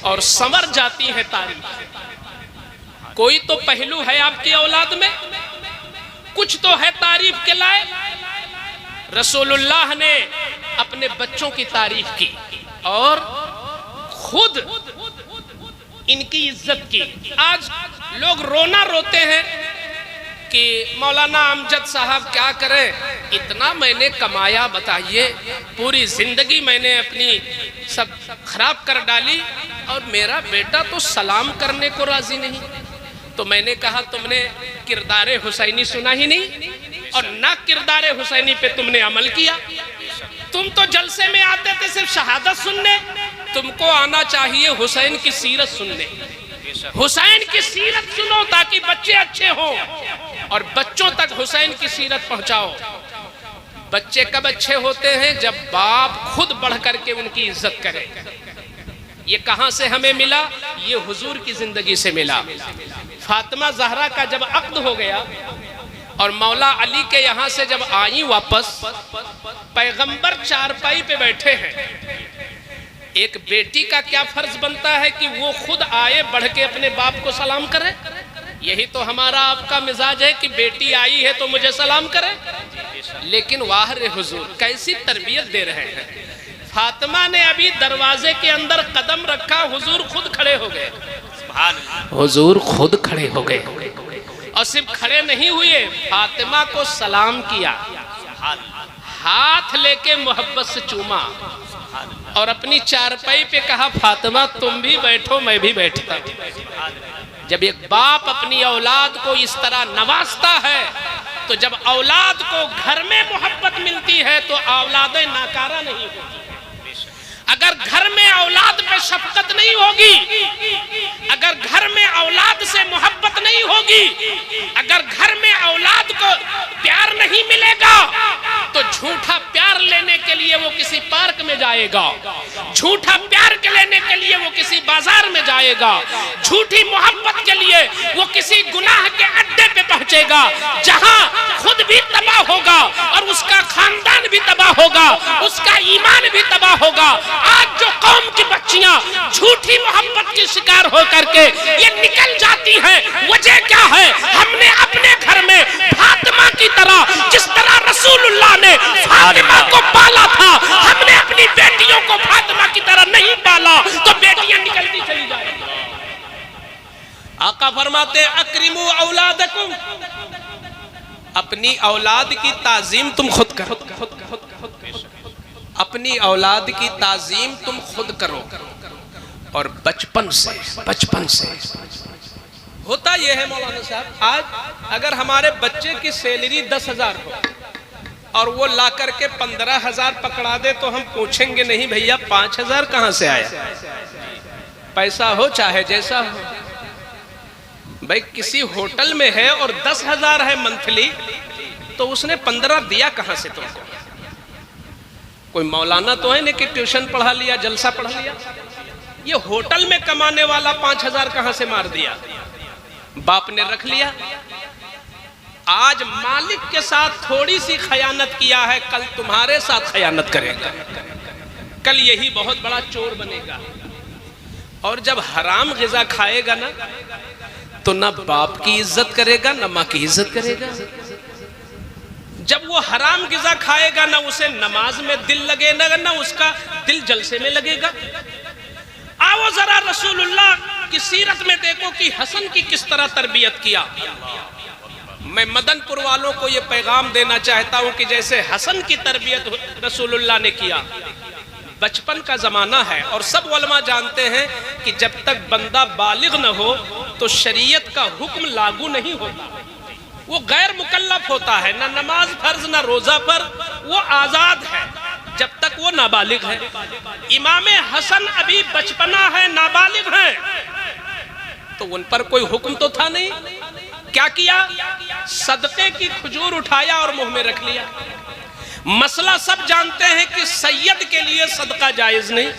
और संवर जाती हैं तारीफ से। कोई तो पहलू है आपकी औलाद में, कुछ तो है तारीफ के लायक। रसूलुल्लाह ने अपने बच्चों की तारीफ की और खुद इनकी इज्जत की। आज लोग रोना रोते हैं कि मौलाना अमजद साहब क्या करें, इतना मैंने कमाया, बताइए, पूरी जिंदगी मैंने अपनी सब खराब कर डाली, और मेरा बेटा तो सलाम करने को राजी नहीं। तो मैंने कहा तुमने किरदारे हुसैनी सुना ही नहीं और ना किरदारे हुसैनी पे तुमने अमल किया। तुम तो जलसे में आते थे सिर्फ शहादत सुनने, तुमको आना चाहिए हुसैन की सीरत सुनने। हुसैन की सीरत सुनो ताकि बच्चे अच्छे हों और बच्चों तक हुसैन की सीरत पहुंचाओ। बच्चे कब अच्छे होते हैं? जब बाप खुद बढ़ करके उनकी इज्जत करे। ये कहां से हमें मिला? ये हुजूर की जिंदगी से मिला। फातिमा जहरा का जब अक्द हो गया और मौला अली के यहां से जब आई वापस, पैगंबर चारपाई पे बैठे हैं। एक बेटी का क्या फर्ज बनता है कि वो खुद आए, बढ़ के अपने बाप को सलाम करे। यही तो हमारा आपका मिजाज है कि बेटी आई है तो मुझे सलाम करे। लेकिन वाह रे हुजूर, कैसी तरबियत दे रहे हैं। फातिमा ने अभी दरवाजे के अंदर कदम रखा, हुजूर खुद खड़े हो गए। हुजूर खुद खड़े हो गए और सिर्फ खड़े नहीं हुए, फातिमा को सलाम किया, हाथ लेके मोहब्बत से चूमा और अपनी चारपाई पे कहा फातिमा तुम भी बैठो मैं भी बैठता। जब एक बाप अपनी औलाद को इस तरह नवाजता है तो जब औलाद को घर में मोहब्बत मिलती है तो औलादें नाकारा नहीं होती। अगर घर में औलाद पे शफकत नहीं होगी, अगर घर में औलाद से मोहब्बत नहीं होगी, अगर घर में औलाद को प्यार नहीं मिलेगा तो झूठा प्यार लेने के लिए वो किसी पार्क में जाएगा, झूठा प्यार के लेने के लिए वो किसी बाजार में जाएगा, झूठी मोहब्बत के लिए वो किसी गुनाह के अड्डे पे पहुंचेगा जहां खुद भी तबाह होगा और उसका खानदान भी तबाह होगा, उसका ईमान भी तबाह होगा। आज जो कौम की बच्चियां झूठी मोहब्बत की शिकार हो करके ये निकल जाती हैं, वजह क्या है? हमने अपने घर में फातिमा की तरह, जिस तरह रसूलुल्लाह ने फातिमा को पाला था, हमने अपनी बेटियों को फातिमा की तरह नहीं पाला तो बेटियां निकलती चली जाएंगी। आका फरमाते अक्रिमू औलादकुम, अपनी औलाद की ताजीम तुम खुद करो, अपनी औलाद की ताजीम तुम खुद करो। और बचपन से होता यह है मौलाना साहब, आज अगर हमारे बच्चे की सैलरी 10,000 हो और वो ला करके 15,000 पकड़ा दे तो हम पूछेंगे नहीं भैया 5,000 कहां से आया? पैसा हो चाहे जैसा हो। भाई किसी होटल में है और 10,000 है मंथली तो उसने 15 दिया कहां से तुमको? कोई मौलाना तो है नहीं कि ट्यूशन पढ़ा लिया, जलसा पढ़ा लिया। ये होटल में कमाने वाला 5,000 कहां से मार दिया? बाप ने रख लिया। आज मालिक के साथ थोड़ी सी खयानत किया है, कल तुम्हारे साथ खयानत करेगा, कल यही बहुत बड़ा चोर बनेगा। और जब हराम ग़िज़ा खाएगा ना तो ना बाप की इज्जत करेगा ना माँ की इज्जत करेगा। जब वो हराम ग़िज़ा खाएगा ना उसे नमाज में दिल लगेगा ना उसका दिल जलसे में लगेगा। आओ जरा रसूलुल्लाह की सीरत में देखो कि हसन की किस तरह तरबियत किया। मैं मदनपुर वालों को ये पैगाम देना चाहता हूं कि जैसे हसन की तरबियत रसूलुल्लाह ने किया। बचपन का जमाना है और सब उलमा जानते हैं कि जब तक बंदा बालिग न हो तो शरीयत का हुक्म लागू नहीं होता, वो गैर मुकल्लफ होता है, ना नमाज फर्ज ना रोजा पर, वो आजाद है जब तक वो नाबालिग है। इमाम हसन अभी बचपना है, नाबालिग है, तो उन पर कोई हुक्म तो था नहीं। क्या किया? सदके की खजूर उठाया और मुंह में रख लिया। मसला सब जानते हैं कि सैयद के लिए सदका जायज नहीं।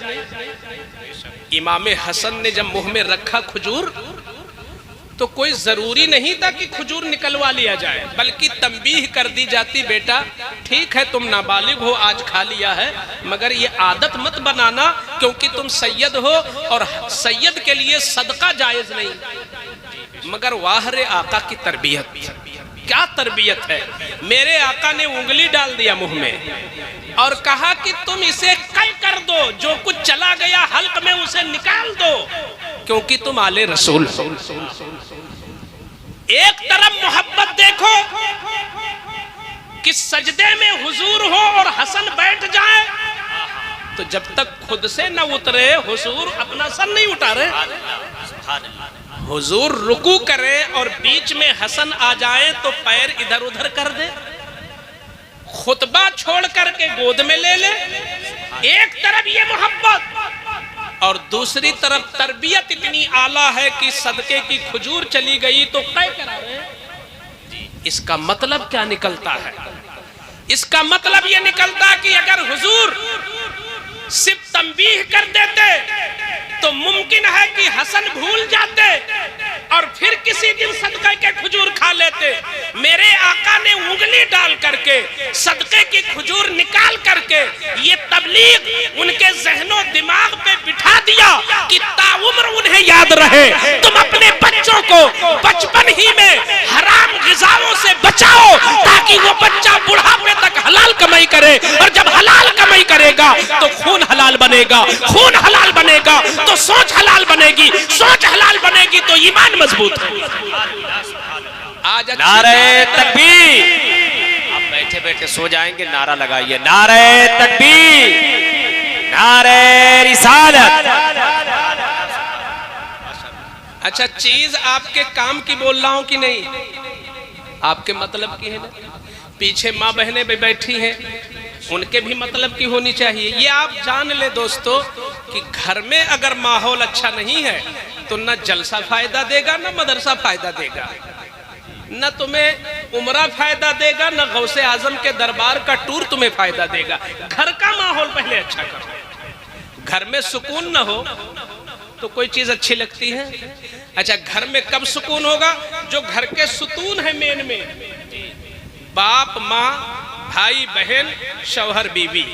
इमाम हसन ने जब मुंह में रखा खजूर तो कोई जरूरी नहीं था कि खजूर निकलवा लिया जाए, बल्कि तंबीह कर दी जाती, बेटा ठीक है तुम नाबालिग हो, आज खा लिया है, मगर ये आदत मत बनाना क्योंकि तुम सैयद हो और सैयद के लिए सदका जायज नहीं। मगर वाह रे आका की तरबियत, क्या तरबियत है। मेरे आका ने उंगली डाल दिया मुंह में और कहा कि तुम इसे कल कर दो, जो कुछ चला गया हल्क में उसे निकाल दो, क्योंकि तुम आले रसूल। एक तरफ मोहब्बत देखो कि सजदे में हुजूर हो और हसन बैठ जाए, तो जब तक खुद से न उतरे हुजूर अपना सर नहीं उठा रहे। हुजूर रुकू करे और बीच में हसन आ जाए तो पैर इधर उधर कर दे, खुतबा छोड़ करके गोद में ले ले। एक तरफ ये मोहब्बत और दूसरी तरफ तरबियत इतनी आला है कि सदके की खजूर चली गई तो कै करा रहे हैं। इसका मतलब क्या निकलता है? इसका मतलब यह निकलता कि अगर हुजूर सिर्फ तंबीह कर देते तो मुमकिन है कि हसन भूल जाते और फिर किसी दिन सदके के खजूर खा लेते। मेरे आका ने उंगली डाल करके सदके की खजूर निकाल करके ये तबलीग उनके जहनों दिमाग पे बिठा दिया कि ताउम्र उन्हें याद रहे। तुम अपने बच्चों को बचपन ही में हराम ग़िज़ाओं से बचाओ ताकि वो बच्चा बुढ़ापे तक हलाल कमाई करे, और जब हलाल कमाई करेगा तो खून हलाल बनेगा, खून हलाल बनेगा तो सोच हलाल बनेगी, सोच हलाल बनेगी तो ईमान मजबूत होगा। आज नारे तकबीर, आप बैठे बैठे सो जाएंगे, नारा लगाइए, नारे तकबीर, नारे रिसालत। अच्छा, चीज आपके काम की बोल रहा हूं कि नहीं? आपके मतलब की है ना? पीछे माँ बहनें भी बैठी हैं, उनके भी मतलब की होनी चाहिए। ये आप जान ले दोस्तों कि घर में अगर माहौल अच्छा नहीं है तो न जलसा फायदा देगा, न मदरसा फायदा देगा, न तुम्हें उमरा फायदा देगा, न गौसे आजम के दरबार का टूर तुम्हें फायदा देगा। घर का माहौल पहले अच्छा करो। घर में सुकून न हो तो कोई चीज अच्छी लगती है? अच्छा, घर में कब सुकून होगा? जो घर के सुतून है मेन में, बाप माँ, भाई बहन, शौहर बीवी,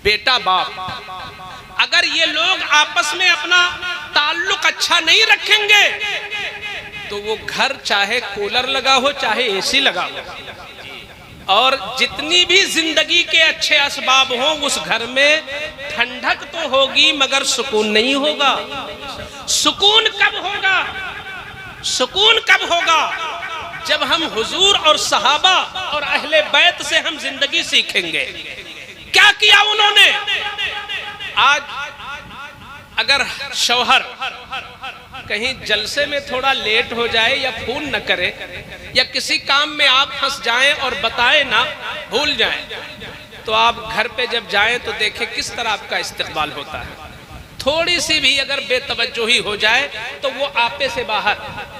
बेटा बाप, अगर ये लोग आपस में अपना ताल्लुक अच्छा नहीं रखेंगे तो वो घर चाहे कूलर लगा हो चाहे एसी लगा हो, और जितनी भी जिंदगी के अच्छे असबाब हो उस घर में ठंडक तो होगी मगर सुकून नहीं होगा। सुकून कब होगा? सुकून कब होगा? जब हम हुजूर और सहाबा और अहले बैत से हम जिंदगी सीखेंगे। क्या किया उन्होंने? आज अगर शौहर कहीं जलसे में थोड़ा लेट हो जाए या फोन न करे या किसी काम में आप फंस जाएं और बताएं ना, भूल जाएं, तो आप घर पे जब जाएं तो देखें किस तरह आपका इस्तकबाल होता है। थोड़ी सी भी अगर बेतवज्जोही हो जाए तो वो आपे से बाहर।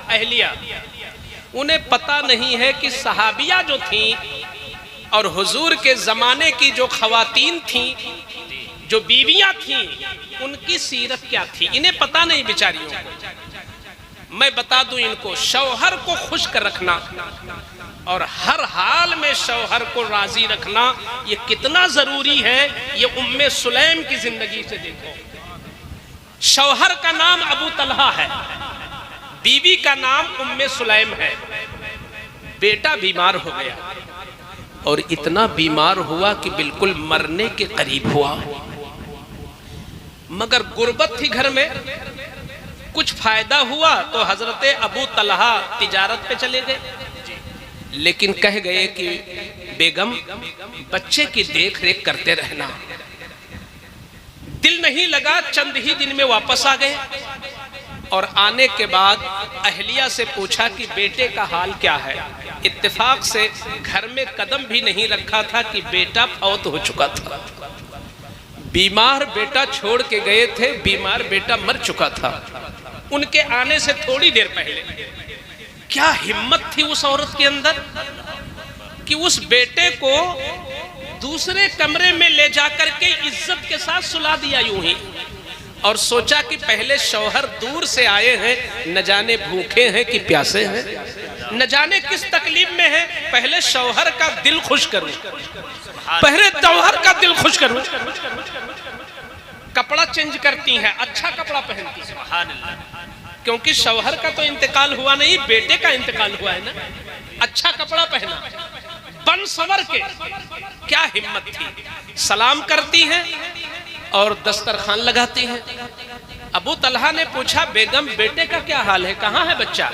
अहलिया, उन्हें पता नहीं है कि सहाबिया जो थी और हुजूर के जमाने की जो खवातीन थी, जो बीवियां थी, उनकी सीरत क्या थी, इन्हें पता नहीं बेचारियों को। मैं बता दूं इनको, शौहर को खुश कर रखना और हर हाल में शौहर को राजी रखना ये कितना जरूरी है, ये उम्मे सुलैम की जिंदगी से देखो। शौहर का नाम अबू तलहा है, बीवी का नाम उम्मे सुलैम है। बेटा बीमार हो गया और इतना बीमार हुआ कि बिल्कुल मरने के करीब हुआ, मगर गुर्बत थी घर में। कुछ फायदा हुआ तो हजरत अबू तलहा तिजारत पे चले गए, लेकिन कह गए कि बेगम बच्चे की देख रेख करते रहना। दिल नहीं लगा, चंद ही दिन में वापस आ गए और आने के बाद अहलिया से पूछा कि बेटे का हाल क्या है। इत्तेफाक से घर में कदम भी नहीं रखा था कि बेटा फौत हो चुका था। बीमार बेटा छोड़ के गए थे, बीमार बेटा मर चुका था उनके आने से थोड़ी देर पहले। क्या हिम्मत थी उस औरत के अंदर कि उस बेटे को दूसरे कमरे में ले जाकर के इज्जत के साथ सुला दिया यूं ही, और सोचा कि पहले शौहर दूर से आए हैं, न जाने भूखे हैं कि प्यासे हैं, न जाने किस तकलीफ में है, पहले शौहर का दिल खुश करूं, पहले शौहर का दिल खुश करूं। कपड़ा चेंज करती हैं, अच्छा कपड़ा पहनती हैं, क्योंकि शौहर का तो इंतकाल हुआ नहीं, बेटे का इंतकाल हुआ है ना। अच्छा कपड़ा पहना, बन सवर के, क्या हिम्मत थी। सलाम करती हैं और दस्तरखान लगाती हैं। अबू तलहा ने पूछा, बेगम बेटे का क्या हाल है, कहाँ है बच्चा?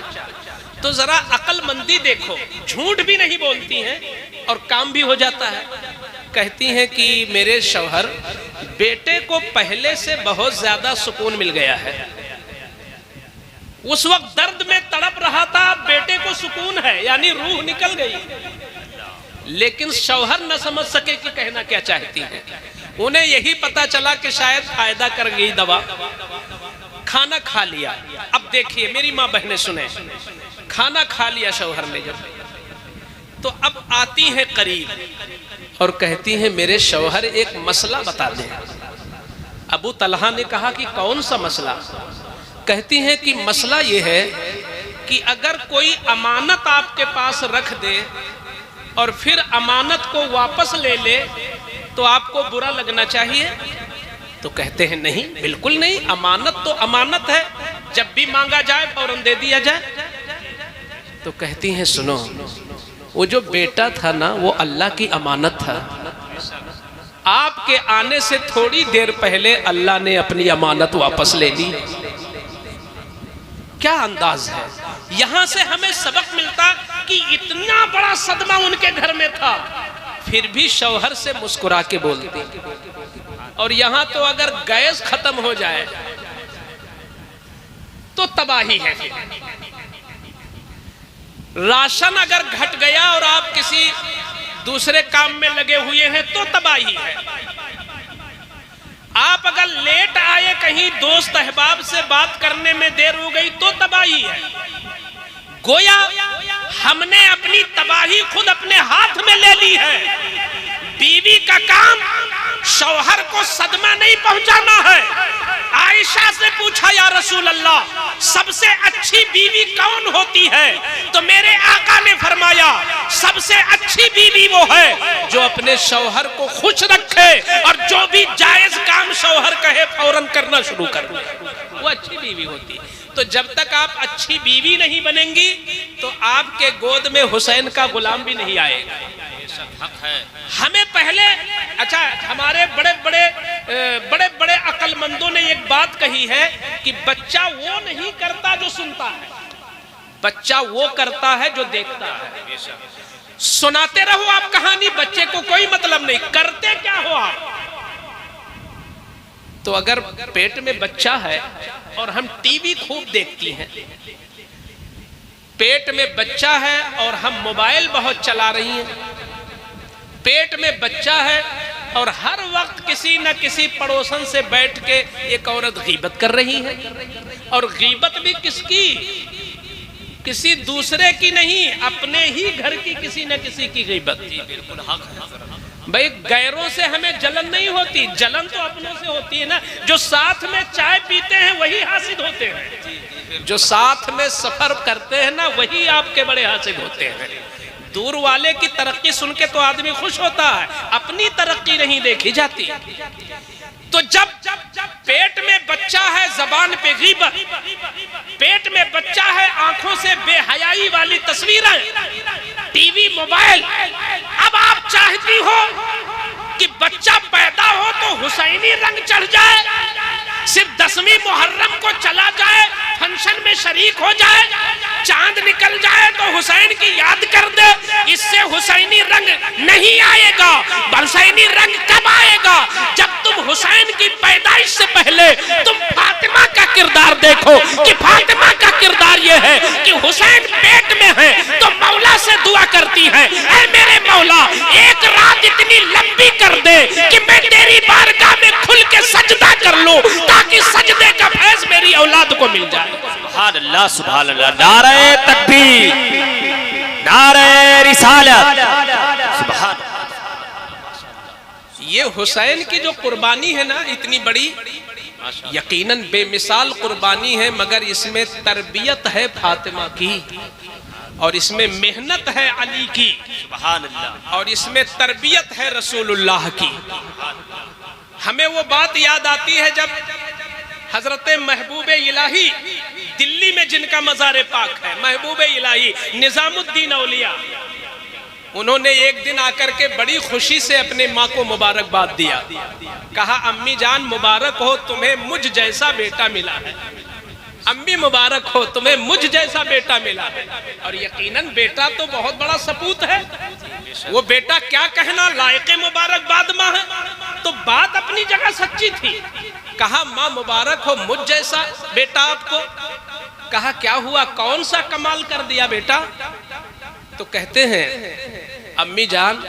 तो जरा अक्लमंदी देखो, झूठ भी नहीं बोलती हैं और काम भी हो जाता है। कहती हैं कि मेरे शौहर बेटे को पहले से बहुत ज्यादा सुकून मिल गया है। उस वक्त दर्द में तड़प रहा था, बेटे को सुकून है, यानी रूह निकल गई। लेकिन शौहर न समझ सके कि कहना क्या चाहती हैं। उन्हें यही पता चला कि शायद फायदा कर गई दवा। खाना खा लिया। अब देखिए मेरी माँ बहनें सुने, खाना खा लिया शौहर ने जब, तो अब आती है करीब और कहती है मेरे शौहर एक मसला बता दें। अबू तलहा ने कहा कि कौन सा मसला? कहती हैं कि मसला ये है कि अगर कोई अमानत आपके पास रख दे और फिर अमानत को वापस ले ले तो आपको बुरा लगना चाहिए? तो कहते हैं नहीं, बिल्कुल नहीं, अमानत तो अमानत है, जब भी मांगा जाए फौरन दे दिया जाए। तो कहती हैं सुनो, वो जो बेटा था ना वो अल्लाह की अमानत था। आपके आने से थोड़ी देर पहले अल्लाह ने अपनी अमानत वापस ले ली। क्या अंदाज है। यहां से हमें सबक मिलता कि इतना बड़ा सदमा उनके घर में था, फिर भी शौहर से मुस्कुरा के बोलती। और यहां तो अगर गैस खत्म हो जाए तो तबाही है। राशन अगर घट गया और आप किसी दूसरे काम में लगे हुए हैं तो तबाही है। आप अगर लेट आए कहीं दोस्त अहबाब से बात करने में देर हो गई तो तबाही है। गोया हमने अपनी तबाही खुद अपने हाथ में ले ली है। बीवी का काम शौहर को सदमा नहीं पहुंचाना है। आयशा से पूछा या रसूल अल्लाह, सबसे अच्छी बीवी कौन होती है? तो मेरे आका ने फरमाया सबसे अच्छी बीवी वो है जो अपने शौहर को खुश रखे और जो भी जायज काम शौहर कहे फौरन करना शुरू कर दे, वो अच्छी बीवी होती है। तो जब तक आप अच्छी बीवी नहीं बनेंगी तो आपके गोद में हुसैन का गुलाम भी नहीं आएगा। हमें पहले, अच्छा, हमारे बड़े बड़े अक्लमंदों ने एक बात कही है कि बच्चा वो नहीं करता जो सुनता है, बच्चा वो करता है जो देखता है। सुनाते रहो आप कहानी, बच्चे को कोई मतलब नहीं, करते क्या हो आप। तो अगर पेट में बच्चा है और हम टीवी खूब देखती हैं, पेट में बच्चा है और हम मोबाइल बहुत चला रही हैं, पेट में बच्चा है और हर वक्त किसी न किसी पड़ोसन से बैठ के एक औरत गीबत कर रही है, और गीबत भी किसकी? किसी दूसरे की नहीं, अपने ही घर की किसी न किसी की गीबत। बिल्कुल हक है भाई। गैरों से हमें जलन नहीं होती, जलन तो अपनों से होती है ना। जो साथ में चाय पीते हैं वही हासिद होते हैं, जो साथ में सफर करते हैं ना वही आपके बड़े हासिद होते हैं। दूर वाले की तरक्की सुन के तो आदमी खुश होता है, अपनी तरक्की नहीं देखी जाती। तो जब पेट में बच्चा है जबान पे गीबत, पेट में बच्चा है आंखों से बेहयाई वाली तस्वीरें, टीवी मोबाइल। अब आप चाहती हो कि बच्चा पैदा हो तो हुसैनी रंग चढ़ जाए, सिर्फ 10वीं मुहर्रम को चला जाए, फंक्शन में शरीक हो जाए, चांद निकल जाए तो हुसैन की याद कर दे। इससे हुसैनी रंग नहीं आएगा। हुसैनी रंग कब आएगा? जब तुम हुसैन की पैदाइश से पहले तुम फातिमा का किरदार देखो कि फातिमा का किरदार यह है कि हुसैन पेट में है तो मौला से दुआ करती है, ऐ मेरे मौला एक रात इतनी लंबी कर दे कि मैं तेरी बारगाह में खुल के सजदा कर लूं, ताकि सजदे का फैज़ मेरी औलाद को मिल जाए। सुभान अल्लाह, सुभान अल्लाह। नारे तकबीर, नारे रिसालत, सुभान। ये हुसैन की जो कुर्बानी है ना, इतनी बड़ी, यकीनन बेमिसाल कुर्बानी है, मगर इसमें तरबियत है फातिमा की और इसमें मेहनत है अली की, सुभान अल्लाह, और इसमें तरबियत है रसूलुल्लाह की। हमें वो बात याद आती है जब हजरत महबूब इलाही, दिल्ली में जिनका मज़ार पाक है, महबूब इलाही निजामुद्दीन औलिया, उन्होंने एक दिन आकर के बड़ी खुशी से अपने माँ को मुबारकबाद दिया। कहा अम्मी जान मुबारक हो, तुम्हें मुझ जैसा बेटा मिला है। अम्मी मुबारक हो, तुम्हें मुझ जैसा बेटा मिला है। और यकीनन बेटा तो बहुत बड़ा सपूत है। वो बेटा क्या कहना लायके मुबारकबाद माँ है, तो बात अपनी जगह सच्ची थी। कहा माँ मुबारक हो मुझ जैसा बेटा आपको। कहा क्या हुआ, कौन सा कमाल कर दिया बेटा। तो कहते हैं अम्मी जान,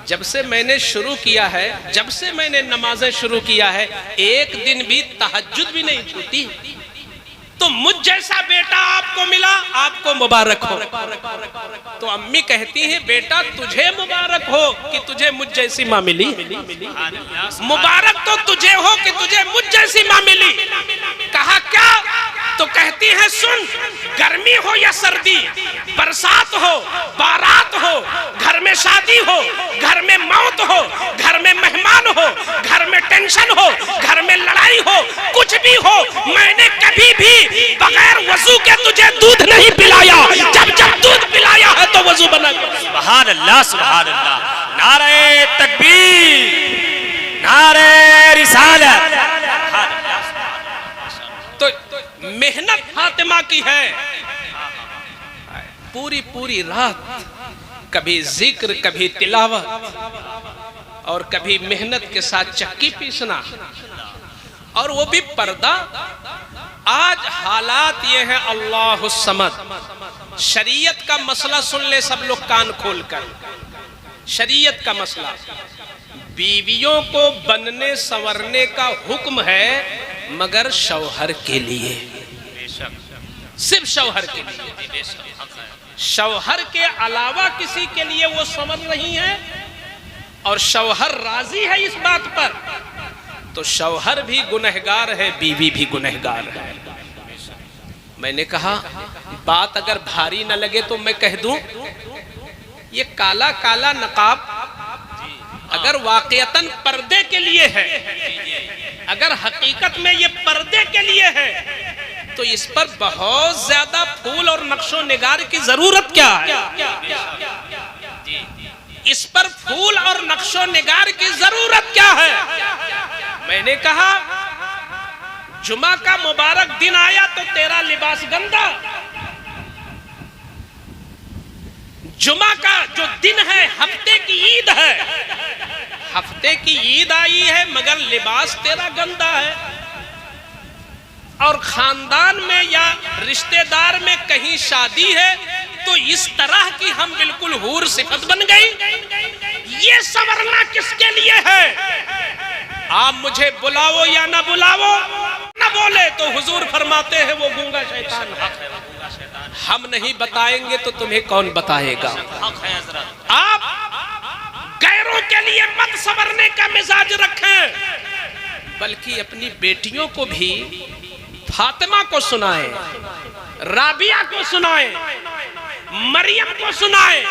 जब से मैंने शुरू किया है, जब से मैंने नमाजें शुरू किया है, एक दिन भी तहज्जुद भी नहीं छूटी। तो मुझ जैसा बेटा आपको मिला, आपको मुबारक हो। तो अम्मी कहती हैं बेटा तुझे मुबारक हो कि तुझे मुझ जैसी माँ मिली। मुबारक तो तुझे हो कि तुझे मुझ जैसी माँ मिली। कहा क्या, तो कहती है सुन, गर्मी हो या सर्दी, बरसात हो, बारात हो, घर में शादी हो, घर में मौत हो, घर में मेहमान हो, घर में टेंशन हो, घर में लड़ाई हो, कुछ भी हो, मैंने कभी भी बगैर वजू के तुझे दूध नहीं पिलाया। जब जब दूध पिलाया है तो वजू बना। सुभान अल्लाह, सुभान अल्लाह। नारे तकबीर, नारे रिसालत। तो मेहनत फातिमा की है, पूरी पूरी रात कभी जिक्र, कभी तिलावत और कभी मेहनत के साथ चक्की पीसना, और वो भी पर्दा। आज हालात ये है अल्लाह समद। शरीयत का मसला सुन ले सब लोग कान खोलकर। शरीयत का मसला, बीवियों को बनने संवरने का हुक्म है, मगर शौहर के लिए, सिर्फ शौहर के लिए। शौहर के अलावा किसी के लिए वो संवर नहीं है, और शौहर राजी है इस बात पर, तो शौहर भी गुनहगार है, बीवी भी गुनहगार है। मैंने कहा बात अगर भारी न लगे तो मैं कह दूं, ये काला काला नकाब अगर वाकईतन पर्दे के लिए है, अगर हकीकत में ये पर्दे के लिए है, तो इस पर बहुत ज्यादा फूल और नक्शो निगार की जरूरत क्या है। इस पर फूल और नक्शो निगार की जरूरत क्या है। मैंने कहा जुमा का मुबारक दिन आया तो तेरा लिबास गंदा। जुमा का जो दिन है, हफ्ते की ईद है, हफ्ते की ईद आई है, मगर लिबास तेरा गंदा है। और खानदान में या रिश्तेदार में कहीं शादी है तो इस तरह की हम बिल्कुल हूर सिफत बन गई। ये संवरना किसके लिए है। आप मुझे बुलाओ या ना बुलाओ, ना बोले तो हुजूर फरमाते हैं वो गूंगा शैतान है। हम नहीं बताएंगे तो तुम्हें कौन बताएगा। आप गैरों के लिए मत संवरने का मिजाज रखें, बल्कि अपनी बेटियों को भी फातिमा को सुनाए, राबिया को सुनाए, मरियम को सुनाए,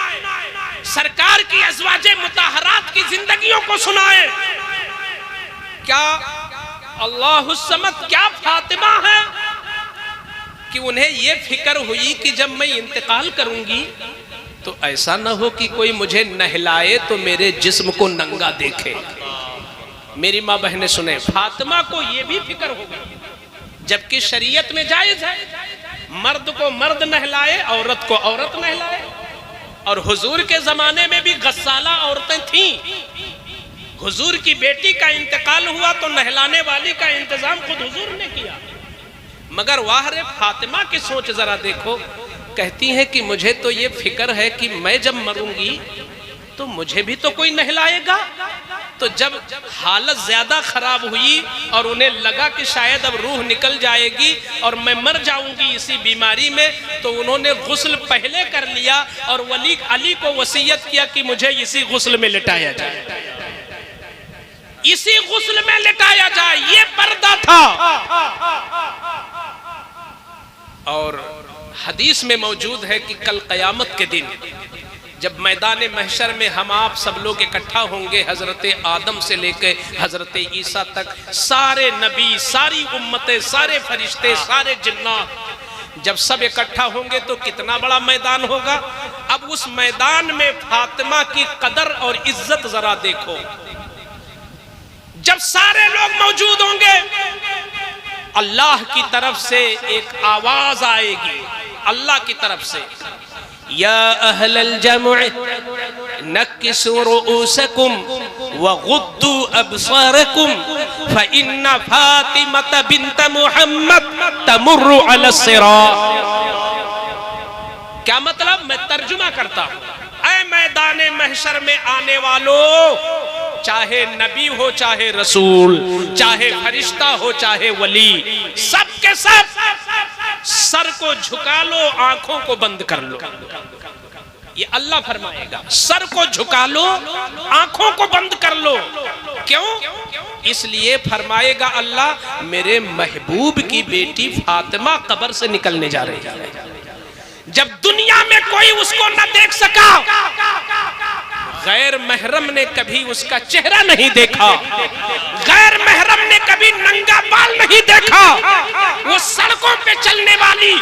सरकार की अज़वाजे मुताहरात की जिंदगियों को सुनाए। क्या अल्लाह समद, क्या फातिमा है कि उन्हें यह फिक्र हुई कि जब मैं इंतकाल करूंगी तो ऐसा न हो कि कोई मुझे नहलाए तो मेरे जिस्म को नंगा देखे। मेरी माँ बहनें सुने, फातिमा को यह भी फिक्र हो गई, जबकि शरीयत में जायज है मर्द को मर्द नहलाए, औरत को औरत नहलाए। और हुजूर के जमाने में भी गस्साला औरतें थीं। हुजूर की बेटी का इंतकाल हुआ तो नहलाने वाली का इंतजाम खुद हुजूर ने किया। मगर वाह रे फातिमा की सोच जरा देखो, कहती है कि मुझे तो ये फिक्र है कि मैं जब मरूंगी तो मुझे भी तो कोई नहलाएगा। तो जब हालत ज्यादा खराब हुई और उन्हें लगा कि शायद अब रूह निकल जाएगी और मैं मर जाऊंगी इसी बीमारी में, तो उन्होंने गुस्ल पहले कर लिया और वली अली को वसीयत किया कि मुझे इसी गुस्ल में लिटाया जाए, इसी गुस्ल में लिटाया जाए। ये पर्दा था। और हदीस में मौजूद है कि कल क़यामत के दिन जब मैदान महशर में हम आप सब लोग इकट्ठा होंगे, हजरत आदम से लेकर हजरत ईसा तक, सारे नबी, सारी उम्मतें, सारे फरिश्ते, सारे जिन्नात, जब सब इकट्ठा होंगे तो कितना बड़ा मैदान होगा। अब उस मैदान में फातिमा की कदर और इज्जत जरा देखो। जब सारे लोग मौजूद होंगे, अल्लाह की तरफ से एक आवाज आएगी, अल्लाह की तरफ से, या अहलल जमुअ नक्किसू रुऊसकुम वगुद्दू अबसारकुम फइन्ना फातिमत बिन्त मुहम्मद तमुर्रु अला सिरात। क्या मतलब? मैं तर्जुमा करता हूं। ऐ मैदाने महशर में आने वालों, चाहे नबी हो चाहे रसूल, चाहे फरिश्ता हो चाहे वली, सब के सब सर को झुका लो, आंखों को बंद कर लो। ये अल्लाह फरमाएगा, सर को झुका लो, आंखों को बंद कर लो। क्यों? इसलिए फरमाएगा अल्लाह, मेरे महबूब की बेटी फातिमा कब्र से निकलने जा रही है। जब दुनिया में कोई उसको न देख सका, गैर महरम ने कभी उसका चेहरा नहीं देखा, गैर महरम ने कभी नंगा बाल नहीं देखा, वो सड़कों पे चलने वाली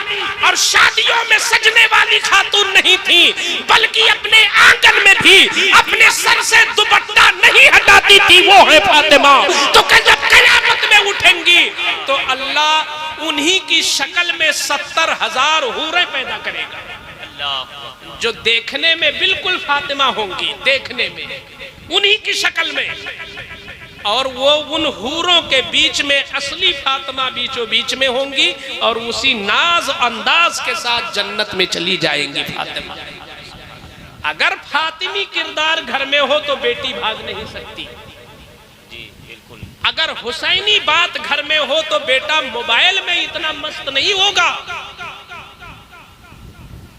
और शादियों में सजने वाली खातून नहीं थी, बल्कि अपने आंगन में भी अपने सर से दुपट्टा नहीं हटाती थी, वो है फातिमा। तो जब कयामत में उठेंगी तो अल्लाह उन्हीं की शक्ल में 70,000 हूरें पैदा करेगा, जो देखने में बिल्कुल फातिमा होंगी, देखने में उन्हीं की शक्ल में, और वो उन हूरों के बीच में असली फातिमा बीचों बीच में होंगी, और उसी नाज अंदाज के साथ जन्नत में चली जाएंगी फातिमा। अगर फातिमी किरदार घर में हो तो बेटी भाग नहीं सकती। अगर हुसैनी बात घर में हो तो बेटा मोबाइल में इतना मस्त नहीं होगा।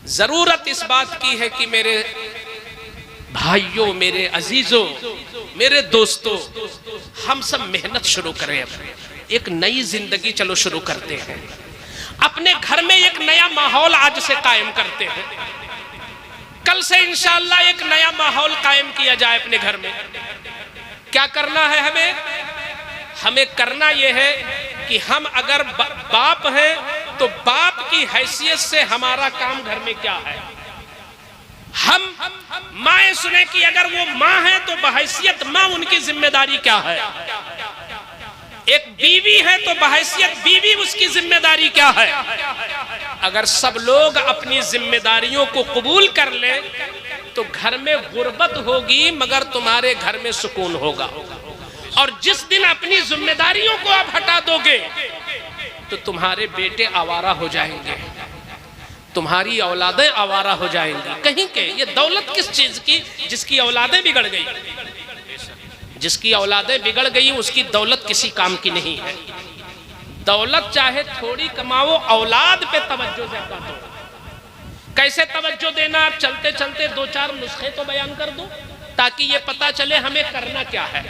जरूरत इस बात की है कि मेरे भाइयों, मेरे अजीजों, मेरे दोस्तों, हम सब मेहनत शुरू करें, एक नई जिंदगी चलो शुरू करते हैं, अपने घर में एक नया माहौल आज से कायम करते हैं। कल से इंशाअल्लाह एक नया माहौल कायम किया जाए अपने घर में। क्या करना है हमें करना यह है कि हम अगर बाप हैं तो बाप की हैसियत से हमारा काम घर में क्या है। हम माएँ सुने कि अगर वो माँ है तो बहैसियत माँ उनकी जिम्मेदारी क्या है। एक बीवी है तो बहैसियत बीवी उसकी जिम्मेदारी क्या है। अगर सब लोग अपनी जिम्मेदारियों को कबूल कर ले तो घर में गुर्बत होगी मगर तुम्हारे घर में सुकून होगा। और जिस दिन अपनी जिम्मेदारियों को आप हटा दोगे तो तुम्हारे बेटे आवारा हो जाएंगे, तुम्हारी औलादें आवारा हो जाएंगी। कहीं के ये दौलत किस चीज की जिसकी औलादें बिगड़ गई, जिसकी औलादें बिगड़ गई उसकी दौलत किसी काम की नहीं है। दौलत चाहे थोड़ी कमाओ, औलाद पे तवज्जो ज्यादा दो। कैसे तवज्जो देना? आप चलते चलते 2-4 नुस्खे तो बयान कर दो ताकि ये पता चले हमें करना क्या है।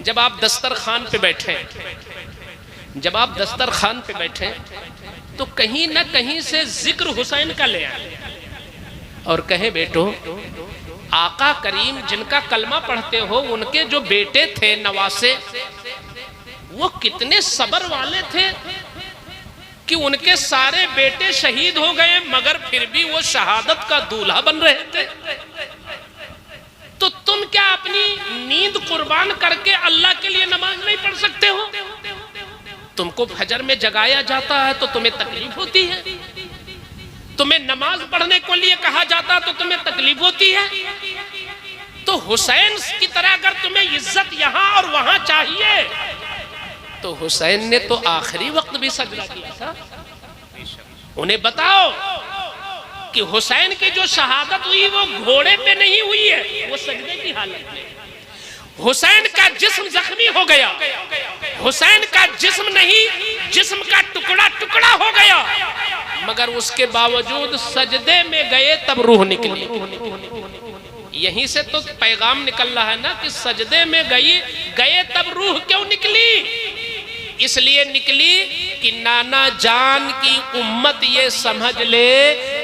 जब आप दस्तरखान पे बैठे, जब आप दस्तरखान पे बैठे तो कहीं ना कहीं से जिक्र हुसैन का ले आए और कहे बेटो, आका करीम जिनका कलमा पढ़ते हो उनके जो बेटे थे नवासे, वो कितने सब्र वाले थे कि उनके सारे बेटे शहीद हो गए मगर फिर भी वो शहादत का दूल्हा बन रहे थे। तो तुम क्या अपनी नींद कुर्बान करके अल्लाह के लिए नमाज नहीं पढ़ सकते हो? तुमको फजर में जगाया जाता है तो तुम्हें तकलीफ होती है, तुम्हें नमाज पढ़ने को लिए कहा जाता है तो तुम्हें तकलीफ होती है। तो हुसैन की तरह अगर तुम्हें इज्जत यहाँ और वहां चाहिए तो हुसैन ने तो आखिरी वक्त भी सजदा किया था। उन्हें बताओ कि हुसैन की जो शहादत हुई वो घोड़े पे नहीं हुई है, वो सजदे की हालत में। हुसैन का जिस्म जख्मी हो गया, हुसैन का जिस्म नहीं, जिस्म का टुकड़ा टुकड़ा हो गया, मगर उसके बावजूद सजदे में गए तब रूह निकली। यहीं से तो पैगाम निकल रहा है ना कि सजदे में गए तब रूह क्यों निकली? इसलिए निकली कि नाना जान की उम्मत ये समझ ले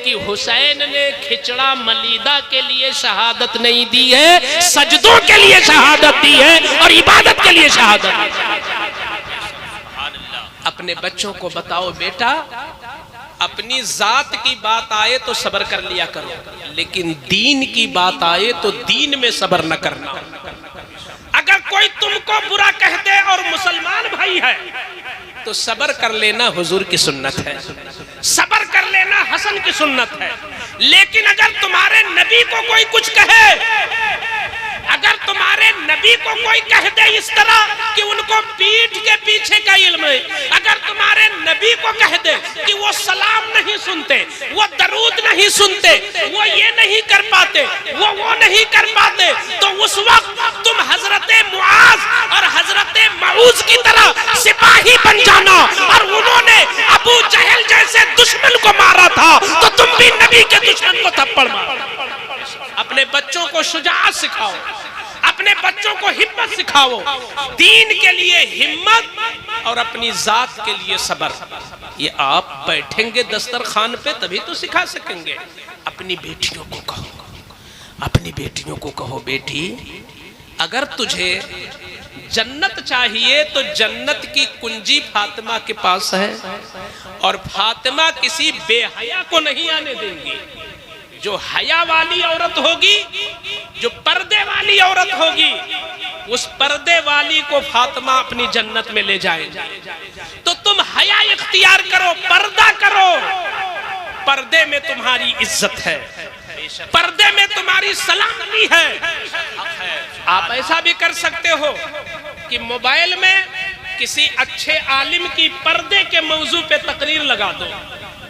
कि हुसैन ने खिचड़ा मलीदा के लिए शहादत नहीं दी है, सजदों के लिए शहादत दी है और इबादत के लिए शहादत। अपने बच्चों को बताओ बेटा, अपनी जात की बात आए तो सब्र कर लिया करो, लेकिन दीन की बात आए तो दीन में सब्र न करना। अगर कोई तुमको बुरा कह दे और मुसलमान भाई है तो सब्र कर लेना, हुजूर की सुन्नत है। सब्र कर लेना हसन की सुन्नत है। लेकिन अगर तुम्हारे नबी को कोई कुछ कहे, अगर तुम्हारे नबी को कोई कह दे इस तरह कि उनको पीठ के पीछे का इल्म है, अगर तुम्हारे नबी को कह दे कि वो सलाम नहीं सुनते, वो दरूद नहीं सुनते, वो ये नहीं कर पाते, वो नहीं कर पाते, तो उस वक्त तुम हजरत मुआज और हजरत मऊज की तरह सिपाही बन जाना। और उन्होंने अबू जहल जैसे दुश्मन को मारा था तो तुम भी नबी के दुश्मन को थप्पड़ मारो। अपने बच्चों को शुजाअत सिखाओ, अपने बच्चों को हिम्मत सिखाओ, दीन के लिए हिम्मत और अपनी जात के लिए सब्र। ये आप बैठेंगे दस्तरखान पे तभी तो सिखा सकेंगे। अपनी बेटियों को कहो, अपनी बेटियों को कहो, बेटी अगर तुझे जन्नत चाहिए तो जन्नत की कुंजी फातिमा के पास है, और फातिमा किसी बेहया को नहीं आने देंगी। जो हया वाली औरत होगी, जो पर्दे वाली औरत होगी, उस पर्दे वाली को फातिमा अपनी जन्नत में ले जाएगी। तो तुम हया इख्तियार करो, पर्दा करो। पर्दे में तुम्हारी इज्जत है, पर्दे में तुम्हारी सलामती है। आप ऐसा भी कर सकते हो कि मोबाइल में किसी अच्छे आलिम की पर्दे के मौजू पे तकरीर लगा दो।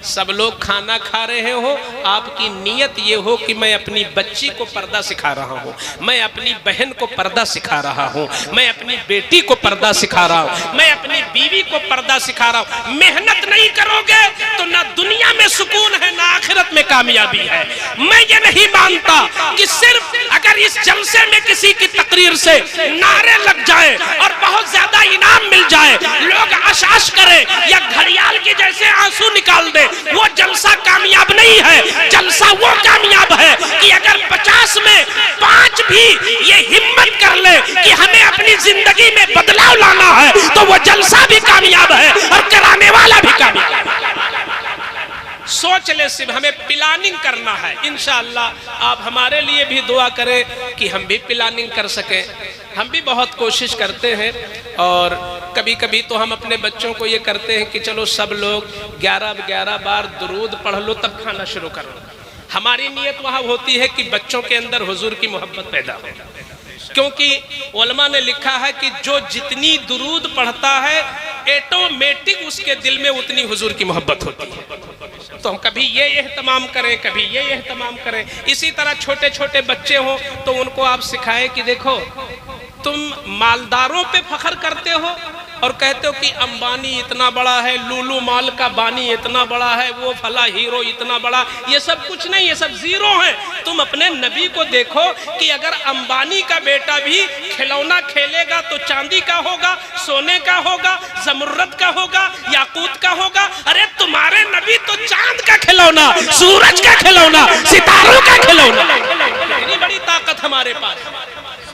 सब लोग खाना खा रहे हो, आपकी नीयत ये हो कि मैं अपनी बच्ची को पर्दा सिखा रहा हूँ, मैं अपनी बहन को पर्दा सिखा रहा हूँ, मैं अपनी बेटी को पर्दा सिखा रहा हूँ, मैं अपनी बीवी को पर्दा सिखा रहा हूँ। मेहनत नहीं करोगे तो ना दुनिया में सुकून है ना आखिरत में कामयाबी है। मैं ये नहीं मानता कि सिर्फ अगर इस जलसे में किसी की तकरीर से नारे लग जाए और बहुत ज्यादा इनाम मिल जाए, लोग आशाश करें या घड़ियाल की जैसे आंसू निकाल दे, वो जलसा कामयाब नहीं है। जलसा वो कामयाब है कि अगर 50 में 5 भी ये हिम्मत कर ले कि हमें अपनी जिंदगी में बदलाव लाना है, तो वो जलसा भी कामयाब है और कराने वाला भी कामयाब है। सोच ले, सिर्फ हमें प्लानिंग करना है। इंशाअल्लाह आप हमारे लिए भी दुआ करें कि हम भी प्लानिंग कर सकें। हम भी बहुत कोशिश करते हैं, और कभी कभी तो हम अपने बच्चों को ये करते हैं कि चलो सब लोग 11 बार दुरूद पढ़ लो तब खाना शुरू करो। हमारी नीयत वहाँ होती है कि बच्चों के अंदर हुजूर की मोहब्बत पैदा हो, क्योंकि उलमा ने लिखा है कि जो जितनी दुरूद पढ़ता है ऑटोमेटिक उसके दिल में उतनी हुजूर की मोहब्बत होती है। तो हम कभी ये एहतमाम करें, कभी ये एहतमाम करें। इसी तरह छोटे छोटे बच्चे हो तो उनको आप सिखाएं कि देखो, तुम मालदारों पे फख्र करते हो और कहते हो कि अंबानी इतना बड़ा है, लूलू माल का बानी इतना बड़ा है, वो फला हीरो इतना बड़ा, ये सब कुछ नहीं, ये सब जीरो है। तुम अपने नबी को देखो कि अगर अंबानी का बेटा भी खिलौना खेलेगा तो चांदी का होगा, सोने का होगा, जमुर्रत का होगा, याकूत का होगा। अरे तुम्हारे नबी तो चांद का खिलौना, सूरज का खिलौना, सितारों का खिलौना। इतनी बड़ी ताकत हमारे पास।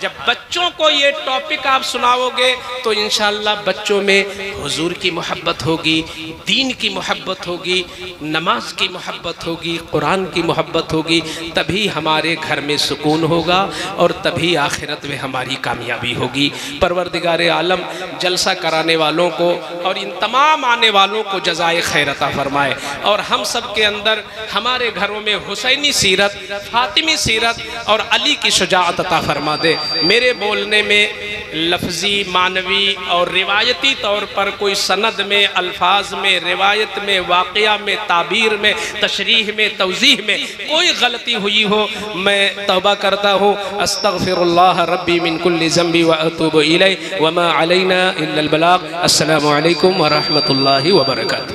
जब बच्चों को ये टॉपिक आप सुनाओगे तो इंशाअल्लाह बच्चों में हुजूर की मोहब्बत होगी, दीन की मोहब्बत होगी, नमाज की मोहब्बत होगी, कुरान की मोहब्बत होगी। तभी हमारे घर में सुकून होगा और तभी आखिरत में हमारी कामयाबी होगी। परवरदिगार आलम जलसा कराने वालों को और इन तमाम आने वालों को जज़ाए खैर अता फरमाए, और हम सब के अंदर हमारे घरों में हुसैनी सीरत, फातिमी सीरत और अली की शुजाअत अता फरमा दे। मेरे बोलने में लफ्जी, मानवी और रिवायती तौर पर कोई सनद में, अल्फाज में, रिवायत में, वाक़या में, ताबीर में, तशरीह में, तवज़ीह में कोई गलती हुई हो, मैं तौबा करता हूँ। अस्तग़फिरुल्लाह रब्बी मिन कुल्लि ज़ंबि व अतूबु इलैहि व मा अलैना इल्लल बलाग। अस्सलामु अलैकुम व रहमतुल्लाहि व बरकातुहू।